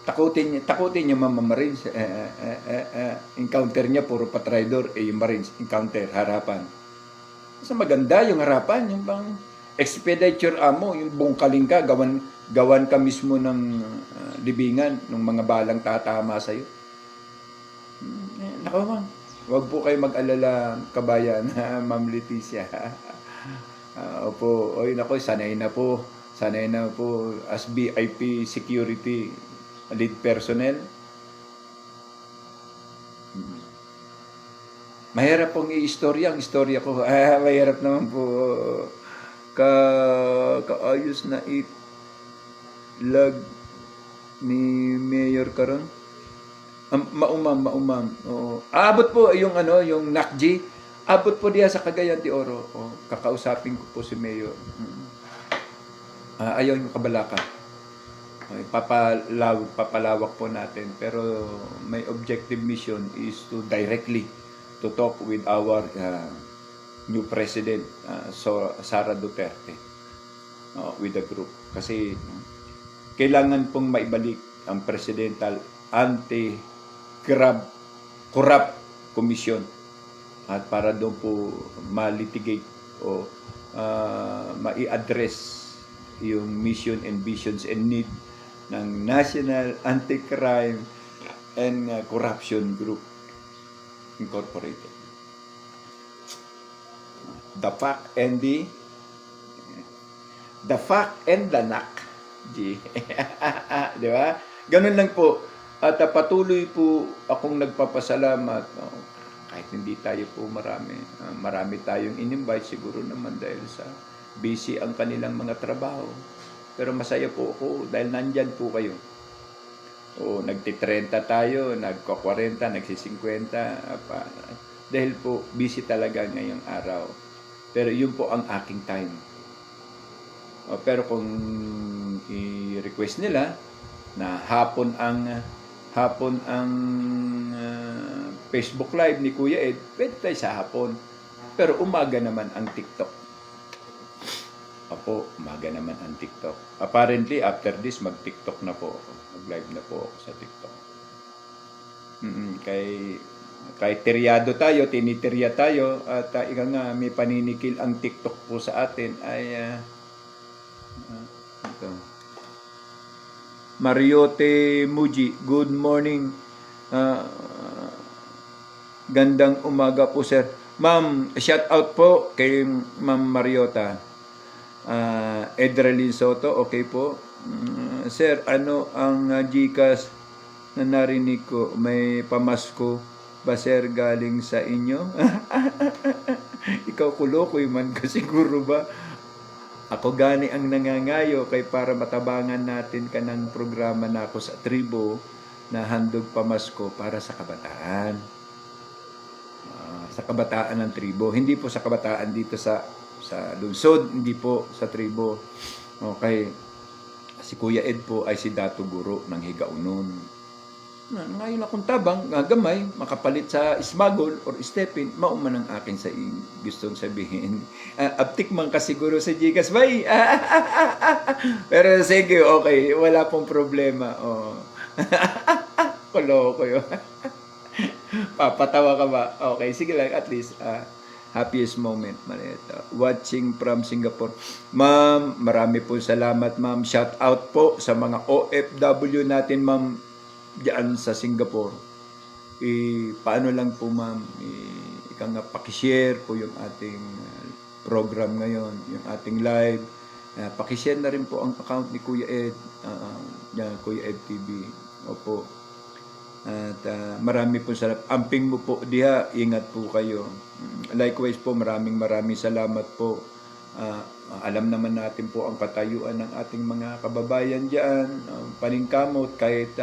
Takutin niya Ma'am Marines. Encounter niya, puro patridor, yung Marines, encounter, harapan. Mas maganda yung harapan, yung bang expediture amo, yung bungkaling ka, gawan ka mismo ng libingan, ng mga balang tatama sa'yo. Nako, ma'am. Huwag po kayo mag-alala, kabayan, Ma'am Leticia. Opo, nako, sanay na po as VIP security lead personnel. Mahirap pong i-istorya. Ang istorya ko, mahirap naman po. Kaayos na lag ni Mayor karon. Maumam. Abot po yung yung NACG. Abot po diya sa Cagayan de Oro. Kakausapin ko po si Mayor. Ayaw yung kabalaka. Papalawak po natin. Pero may objective mission is to directly to talk with our new president, Sara Duterte, with the group. Kasi kailangan pong maibalik ang Presidential Anti-Corrupt Commission at para doon po malitigate o mai-address yung mission and visions and need ng National Anti-Crime and Corruption Group Incorporated. The fact and the knack. Di ba? Ganun lang po. At patuloy po akong nagpapasalamat. Kahit hindi tayo po marami tayong in-invite siguro naman dahil sa busy ang kanilang mga trabaho. Pero masaya po ako dahil nandyan po kayo. Nagti-30 tayo, nagko-40, nagsi-50. Dahil po busy talaga ngayong araw. Pero yun po ang aking time. Pero kung i-request nila na hapon ang Facebook Live ni Kuya Ed, pwede tayo sa hapon. Pero umaga naman ang TikTok. Umaga naman ang TikTok. Apparently, after this, mag-TikTok na po ako. Mag-live na po ako sa TikTok. Kay teryado tayo, tinitirya tayo, at ika nga, may paninikil ang TikTok po sa atin, ay ito. Mariote Muji, good morning. Gandang umaga po, sir. Ma'am, shout out po kay Ma'am Mariota. Edralyn Soto, okay po. Sir, ano ang GCash na narinig ko? May pamasko ba, sir, galing sa inyo? Ikaw kulokoy man ka siguro ba? Ako gani ang nangangayo kay para matabangan natin ka ng programa na ako sa tribo na handog pamasko para sa kabataan. Sa kabataan ng tribo. Hindi po sa kabataan dito sa lungsod, hindi po sa tribo. Okay. Si Kuya Ed po ay si Dato Guro ng Higaunon. Ngayon akong tabang, gamay, makapalit sa smuggle or stepin, mauman ang akin sa gustong sabihin. Aptik man ka siguro sa Gcash, bay. Pero sige, okay, wala pong problema. Koloko yun. Papatawa ka ba? Okay, sige lang, at least, happiest moment, Marieta. Watching from Singapore. Ma'am, marami po salamat, ma'am. Shout out po sa mga OFW natin, ma'am, diyan sa Singapore. Paano lang po, ma'am, ika nga pakishare po yung ating program ngayon, yung ating live. Pakishare na rin po ang account ni Kuya Ed, Kuya Ed TV. Opo. At marami po salamat. Amping mo po diha, ingat po kayo. Likewise po, maraming salamat po. Alam naman natin po ang katayuan ng ating mga kababayan diyan, paningkamot kahit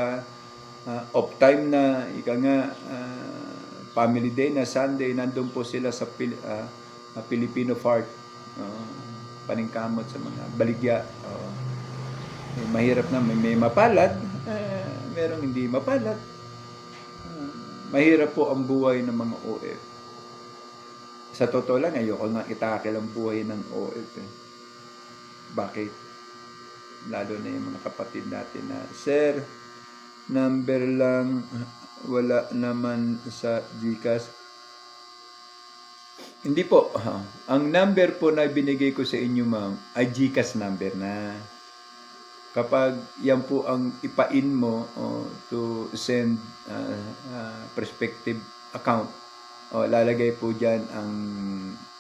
off time na, ika nga, family day na Sunday, nandun po sila sa Filipino Fart, paningkamot sa mga baligya. Mahirap na, may mapalad, merong hindi mapalad. Mahirap po ang buhay ng mga OF. Sa totoo lang, ayoko nga itakil ang buhay ng OF. Bakit? Lalo na yung mga kapatid natin na, sir, number lang, wala naman sa GCash. Hindi po. Ang number po na binigay ko sa inyo, ma'am, ay GCash number na. Kapag yan po ang ipain mo to send prospective account, lalagay po dyan ang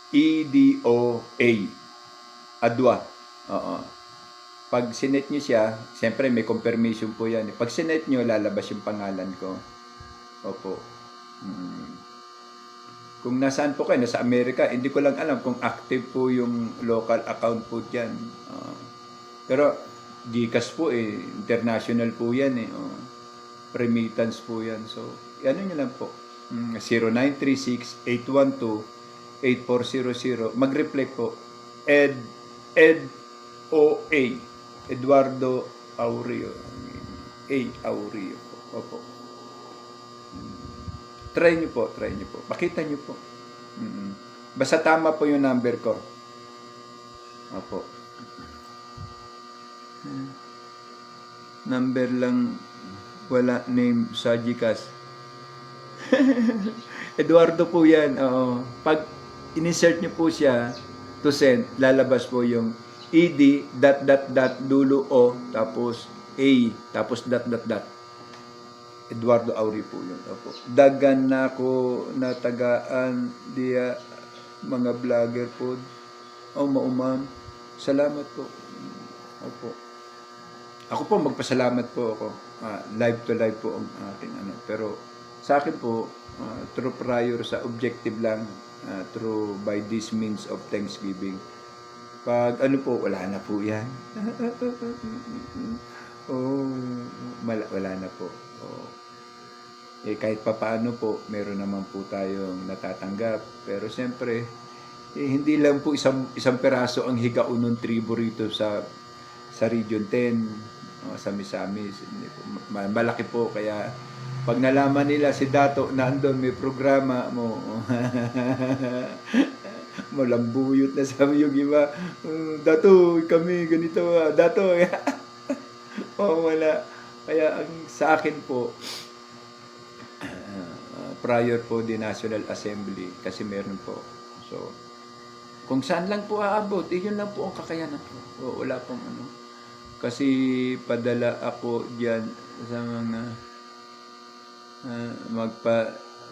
EDOA. ADWA. Pag sinet nyo siya, siyempre may confirmation po yan. Pag sinet nyo, lalabas yung pangalan ko. Opo. Kung nasaan po kayo, nasa Amerika, hindi ko lang alam kung active po yung local account po dyan. Pero GCash po international po yan remittance po yan. So, ano nyo lang po. 0936-812-8400. Mag-reply po. EDOA. Eduardo Aureo. Aureo. Opo. Try nyo po. Pakita nyo po. Basta tama po yung number ko. Opo. Number lang, wala name sa GCash. Eduardo po yan. Oo. Pag in-insert nyo po siya to send, lalabas po yung ed dulo o tapos a tapos Eduardo Auri po yun. Opo. Dagan na ko natagaan diya mga vlogger po. Ma'am. Salamat po. Opo. Ako po, magpasalamat po ako. Live to live po ang aking ano. Pero sa akin po, through prior sa objective lang, through by this means of Thanksgiving. Pag ano po, wala na po yan. Wala na po. Kahit papaano po, meron naman po tayong natatanggap. Pero siyempre, hindi lang po isang peraso ang higaon ng tribo rito sa Region 10. Sa Misamis. Malaki po, kaya pag nalaman nila si Dato na andun may programa mo, malambuyot na sabi yung iba, Dato, kami ganito, Dato, wala. Kaya ang sa akin po, prior po di National Assembly, kasi meron po. So, kung saan lang po aabot, yun lang po ang kakayanan po. Wala pong ano. Kasi padala ako diyan sa mga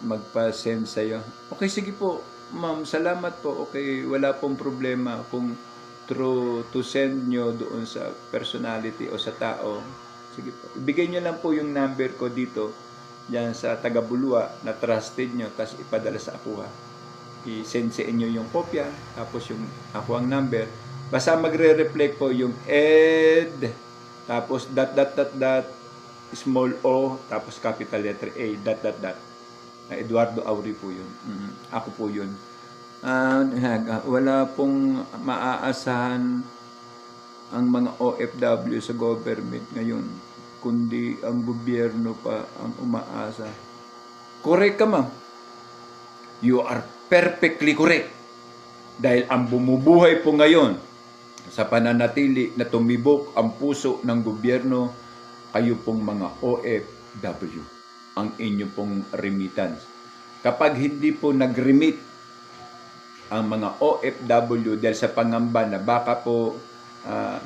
magpa-send sa'yo. Okay, sige po, ma'am, salamat po. Okay, wala pong problema kung through to send nyo doon sa personality o sa tao. Sige po. Ibigay nyo lang po yung number ko dito, diyan sa taga-Bulua na trusted nyo, tapos ipadala sa ako ha. I-send sa inyo yung kopya, tapos yung ako ang number. Basta magre-reflect po yung ed, tapos small o, tapos capital letter A, Eduardo Auri po yun. Ako po yun. Wala pong maaasahan ang mga OFW sa government ngayon, kundi ang gobyerno pa ang umaasa. Correct ka, ma'am. You are perfectly correct. Dahil ang bumubuhay po ngayon sa pananatili na tumibok ang puso ng gobyerno, kayo pong mga OFW, ang inyo pong remittance. Kapag hindi po nag-remit ang mga OFW dahil sa pangamba na baka po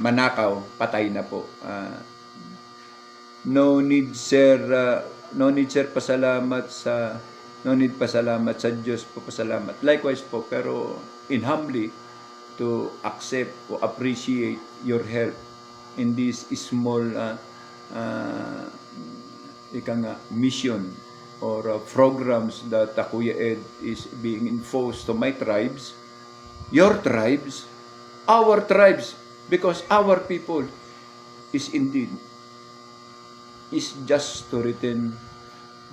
manakaw, patay na po. No need sir pasalamat sa Diyos po, pasalamat. Likewise po, pero in humbly to accept o appreciate your help in this small mission or programs that Kuya Ed is being enforced to my tribes, your tribes, our tribes, because our people is just to written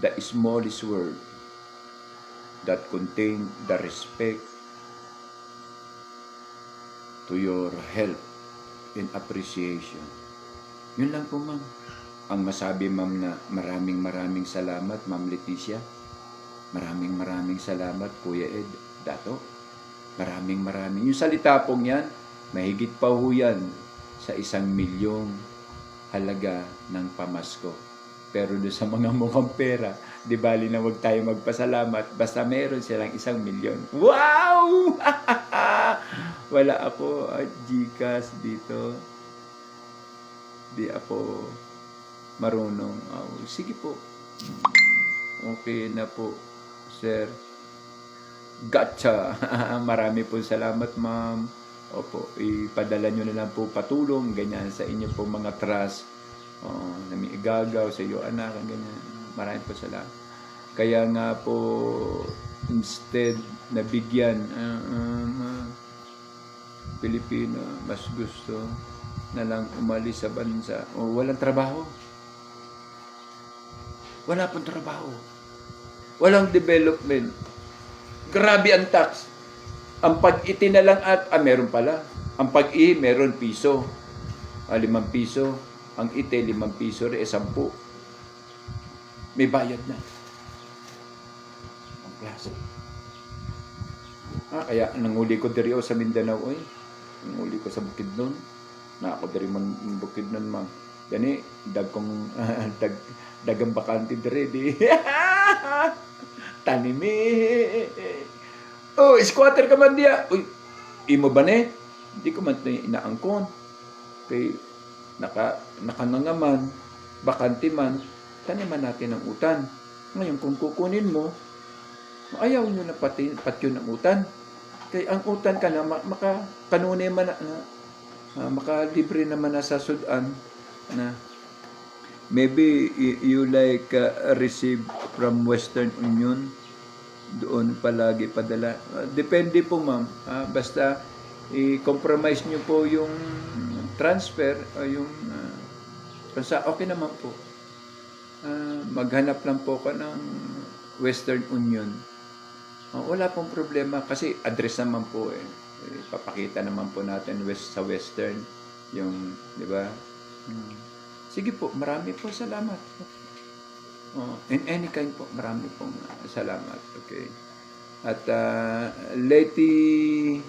the smallest word that contain the respect to your help and appreciation. Yun lang po, ma'am. Ang masabi, ma'am, na maraming salamat, Ma'am Leticia. Maraming salamat, Kuya Ed, Dato. Maraming. Yung salita pong yan, mahigit pa ho yan sa 1 milyong halaga ng pamasko. Pero doon sa mga mukhang pera, di bali na wag tayo magpasalamat, basta meron silang 1 milyon. Wow! Wala ako GCash dito. Di ako marunong. Sige po. Okay na po, sir. Gotcha! Marami po salamat, ma'am. Opo, ipadala nyo na lang po patulong, ganyan, sa inyo po mga trust. Namiigagaw sa iyo, anak, ganyan. Marami po salamat. Kaya nga po, instead na bigyan, Pilipino, mas gusto na lang umalis sa bansa. Walang trabaho. Wala pong trabaho. Walang development. Grabe ang tax. Ang pag-iti na lang meron pala. Ang pag-i, meron piso. 5 piso. Ang ite, 5 piso, 10. May bayad na. klase. Kaya nanguli ko diri sa Mindanao, oy. Nanguli ko sa Bukidnon. Na ako diri man Bukidnon, ma'am. Gani, dagang bakante diri, di. Tanimi. Oh, squatter ka man diya. Uy, imo ba ne? Hindi ko man inaangkon. Kay nakanangaman, bakante man, taniman natin ang utan. Ngayon, kung kukunin mo, ayaw nyo na patyon ang utan. Kay ang utan ka na, makakanune man makalibre naman na sa sudan na maybe you like receive from Western Union, doon palagi padala. Depende po, ma'am. Basta i-compromise nyo po yung transfer o yung okay naman po. Maghanap lang po ka ng Western Union. Wala pong problema kasi address naman po eh. Papakita naman po natin sa Western yung, di ba? Sige po, marami po salamat. In any kind po, marami pong salamat. Okay. At Leti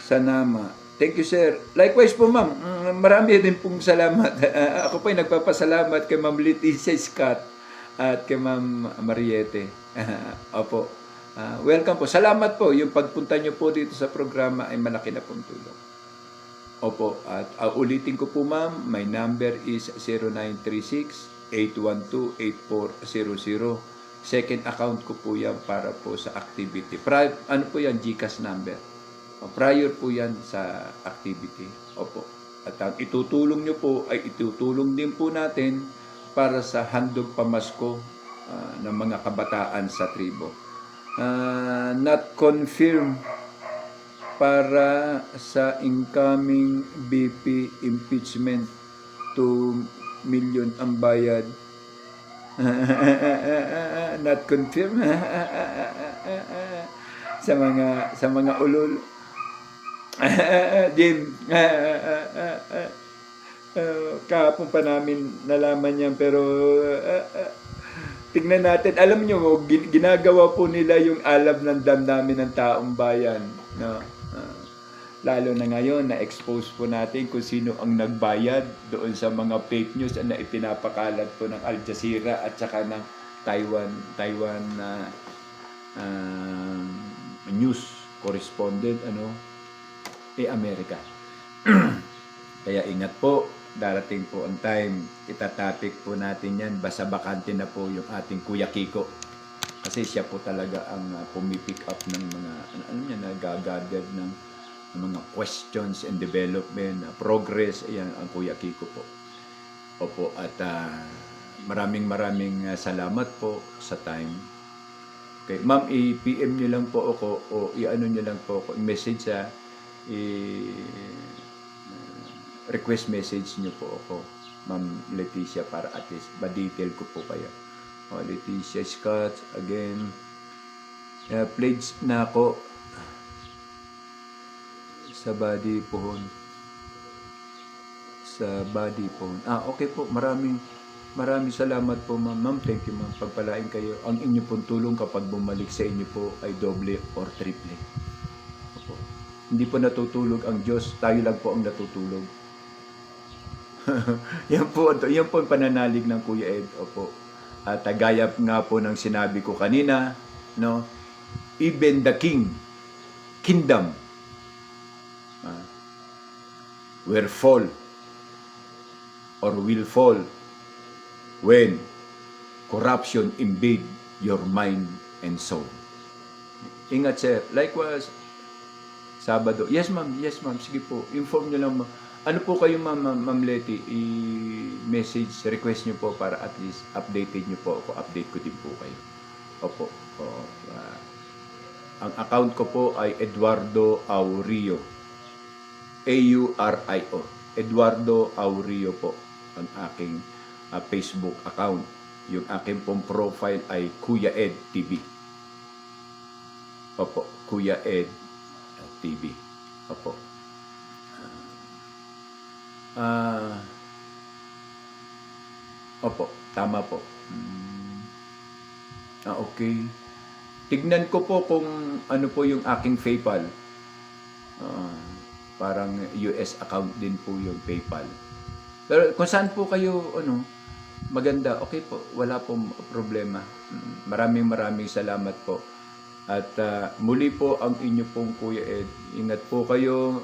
Sanama, thank you, sir. Likewise po, ma'am. Marami din pong salamat. Ako po ay nagpapasalamat kay Ma'am Leticia Scott at kay Ma'am Mariette. Opo. Welcome po. Salamat po. Yung pagpunta nyo po dito sa programa ay malaki na pong tulong. Opo. At ulitin ko po, ma'am. My number is 0936-812-8400. Second account ko po yan para po sa activity. Ano po yan? GCash number. Prior po yan sa activity. Opo. At ang itutulong nyo po ay itutulong din po natin para sa handog pamasko ng mga kabataan sa tribo. Not confirm para sa incoming BP impeachment, 2 million ang bayad. Not confirm sa mga ulol. Jim, kahapon pa namin nalaman yan, pero tignan natin. Alam nyo, ginagawa po nila yung alam ng damdamin ng taong bayan. No? Lalo na ngayon, na-expose po natin kung sino ang nagbayad doon sa mga fake news na ipinapakalat po ng Al Jazeera at saka ng Taiwan news correspondent, Amerika. Kaya ingat po, darating po ang time, itatopic po natin yan, basta bakante na po yung ating Kuya Kiko. Kasi siya po talaga ang pumipick up ng mga, nagagather ng mga questions and development, progress, ayan ang Kuya Kiko po. Opo, at maraming salamat po sa time. Okay, ma'am, i-PM nyo lang po ako o i-ano nyo lang po ako, i-message request message nyo po ako, Ma'am Leticia, para at least ma-detail ko po kayo. Leticia Scott, again, pledge na ako sa body pohon. Okay po, maraming salamat po, ma'am. Ma'am, thank you, ma'am. Pagpalain kayo. Ang inyo pong tulong kapag bumalik sa inyo po ay doble or triple. Opo. Hindi po natutulog ang Diyos, tayo lang po ang natutulog. yan po ang pananalig ng Kuya Ed. Opo. At gaya nga po ng sinabi ko kanina, no? Even the kingdom will fall or will fall when corruption invade your mind and soul. Ingat, sir. Likewise, Sabado. Yes, ma'am. Sige po. Inform nyo lang, ma'am. Ano po kayo, Ma'am Leti? I-message, request nyo po para at least updated nyo po ako. Update ko din po kayo. Opo. Ang account ko po ay Eduardo Aurio. A-U-R-I-O. Eduardo Aurio po ang aking Facebook account. Yung aking pong profile ay Kuya Ed TV. Opo, Kuya Ed TV. Opo. Opo, tama po. Okay. tignan ko po kung ano po yung aking PayPal. Ah, parang US account din po yung PayPal. Pero kung saan po kayo, maganda, okay po, wala pong problema. Maraming salamat po. At muli po ang inyo pong Kuya Ed. Ingat po kayo.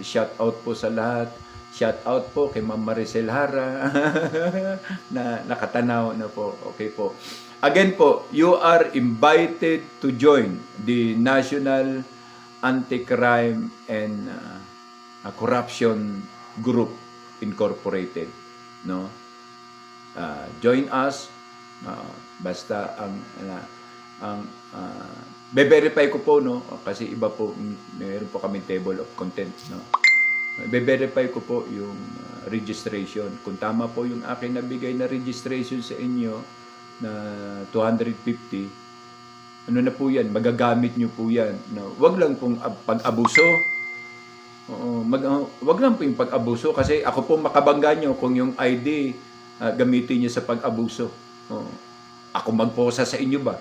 Shout out po sa lahat. Shout out po kay Ma'am Maricel Hara na nakatanaw na po. Okay po. Again po, you are invited to join the National Anti-Crime and Corruption Group Incorporated. No? Join us. Basta ang be-verify ko po, no, kasi iba po, meron po kami table of content, no. Be-verify ko po yung registration. Kung tama po yung akin nabigay na registration sa inyo na 250, ano na po yan, magagamit nyo po yan, no. Wag lang pong pag-abuso. Oo, wag lang po yung pag-abuso kasi ako po makabangga nyo kung yung ID gamitin nyo sa pag-abuso. Oo. Ako magposa sa inyo ba?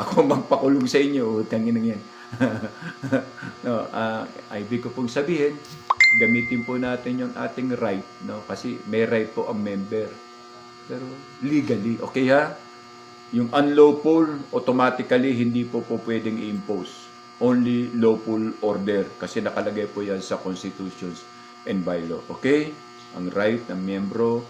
Ako magpakulong sa inyo, tangin na yan. No, ibig ko pong sabihin, gamitin po natin yung ating right, no? Kasi may right po ang member. Pero legally, okay ha? Yung unlawful, automatically hindi po pwedeng i-impose. Only lawful order kasi nakalagay po yan sa constitutions and bylaw. Okay? Ang right ng miyembro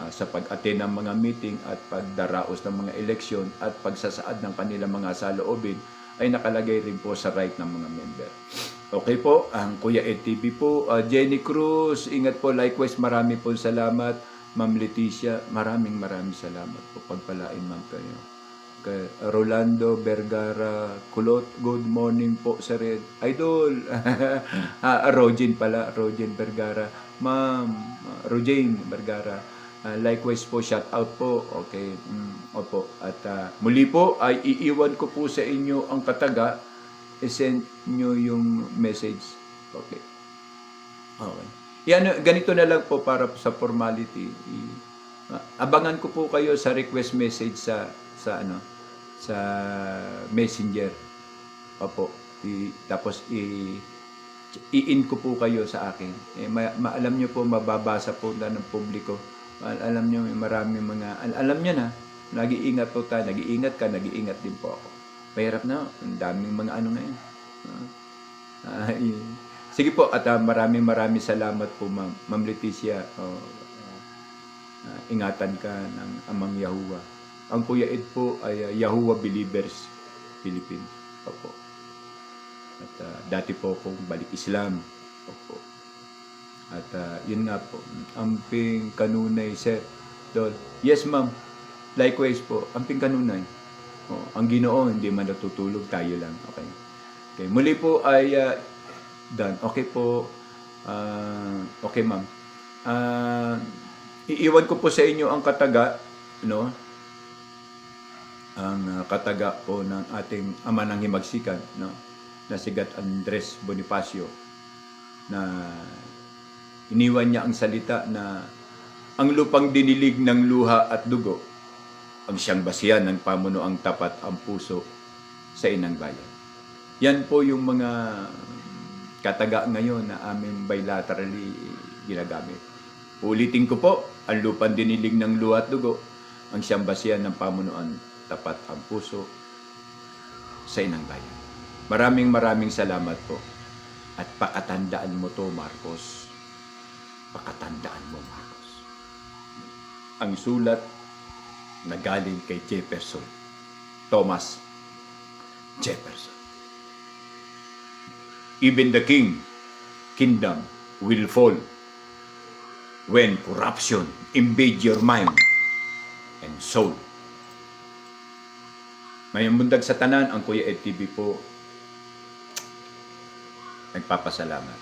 sa pag-attend ng mga meeting at pagdaraos ng mga eleksyon at pagsasaad ng kanilang mga saloobin ay nakalagay rin po sa right ng mga member. Okay po, ang Kuya Ed TV po. Jenny Cruz, ingat po. Likewise, marami po salamat. Ma'am Leticia, maraming salamat po. Pagpalain ma'am kayo. Kay Rolando Vergara Kulot, good morning po Sir Ed. Idol. Rogin pala, Rogin Vergara. Ma'am, Rogin Vergara. Likewise po, shout out po. Okay. Opo. At muli po ay iiwan ko po sa inyo ang kataga. I-send nyo yung message. Okay. Okay. Yan, ganito na lang po para sa formality. Abangan ko po kayo sa request message sa Messenger. Opo. Tapos i-in ko po kayo sa akin. Alam nyo po, mababasa po na ng publiko. Alam nyo, maraming mga, alam nyo na, nag-iingat po tayo, nag-iingat ka, nag-iingat din po ako. Mahirap na, ang daming mga ngayon. Sige po, at maraming salamat po, Ma'am Leticia. Ingatan ka ng Amang Yahuwah. Ang Kuya Ed po ay Yahuwah Believers Philippines. Opo. At dati po akong balik Islam. Opo. At yun nga po, amping kanunay, sir. Dol. Yes, ma'am. Likewise po, amping kanunay. Ang Ginoo, hindi man natutulog, tayo lang. Okay. Okay. Muli po ay done. Okay po. Okay, ma'am. Iiwan ko po sa inyo ang kataga, no? Ang kataga po ng ating ama ng himagsikan, no? Na si Gat Andres Bonifacio, na iniwan niya ang salita na ang lupang dinilig ng luha at dugo, ang siyang basihan ng pamunuang tapat ang puso sa inang bayan. Yan po yung mga kataga ngayon na aming bilaterally ginagamit. Ulitin ko po, ang lupang dinilig ng luha at dugo, ang siyang basihan ng pamunuan tapat ang puso sa inang bayan. Maraming salamat po. At pakatandaan mo to, Marcos. Pakatandaan mo, Marcos. Ang sulat na galing kay Jefferson, Thomas Jefferson. Even the kingdom will fall when corruption invade your mind and soul. Mayang bundag sa tanan, ang Kuya Ed TV po nagpapasalamat.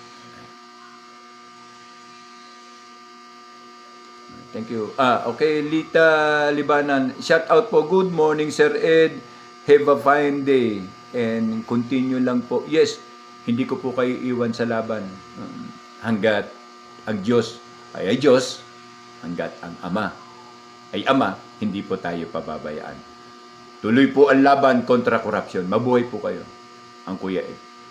Thank you. Okay, Lita Libanan. Shout out po. Good morning, Sir Ed. Have a fine day. And continue lang po. Yes, hindi ko po kayo iwan sa laban. Hanggat ang Diyos ay Diyos, hanggat ang Ama ay Ama, hindi po tayo pababayaan. Tuloy po ang laban kontra korupsyon. Mabuhay po kayo. Ang Kuya Ed.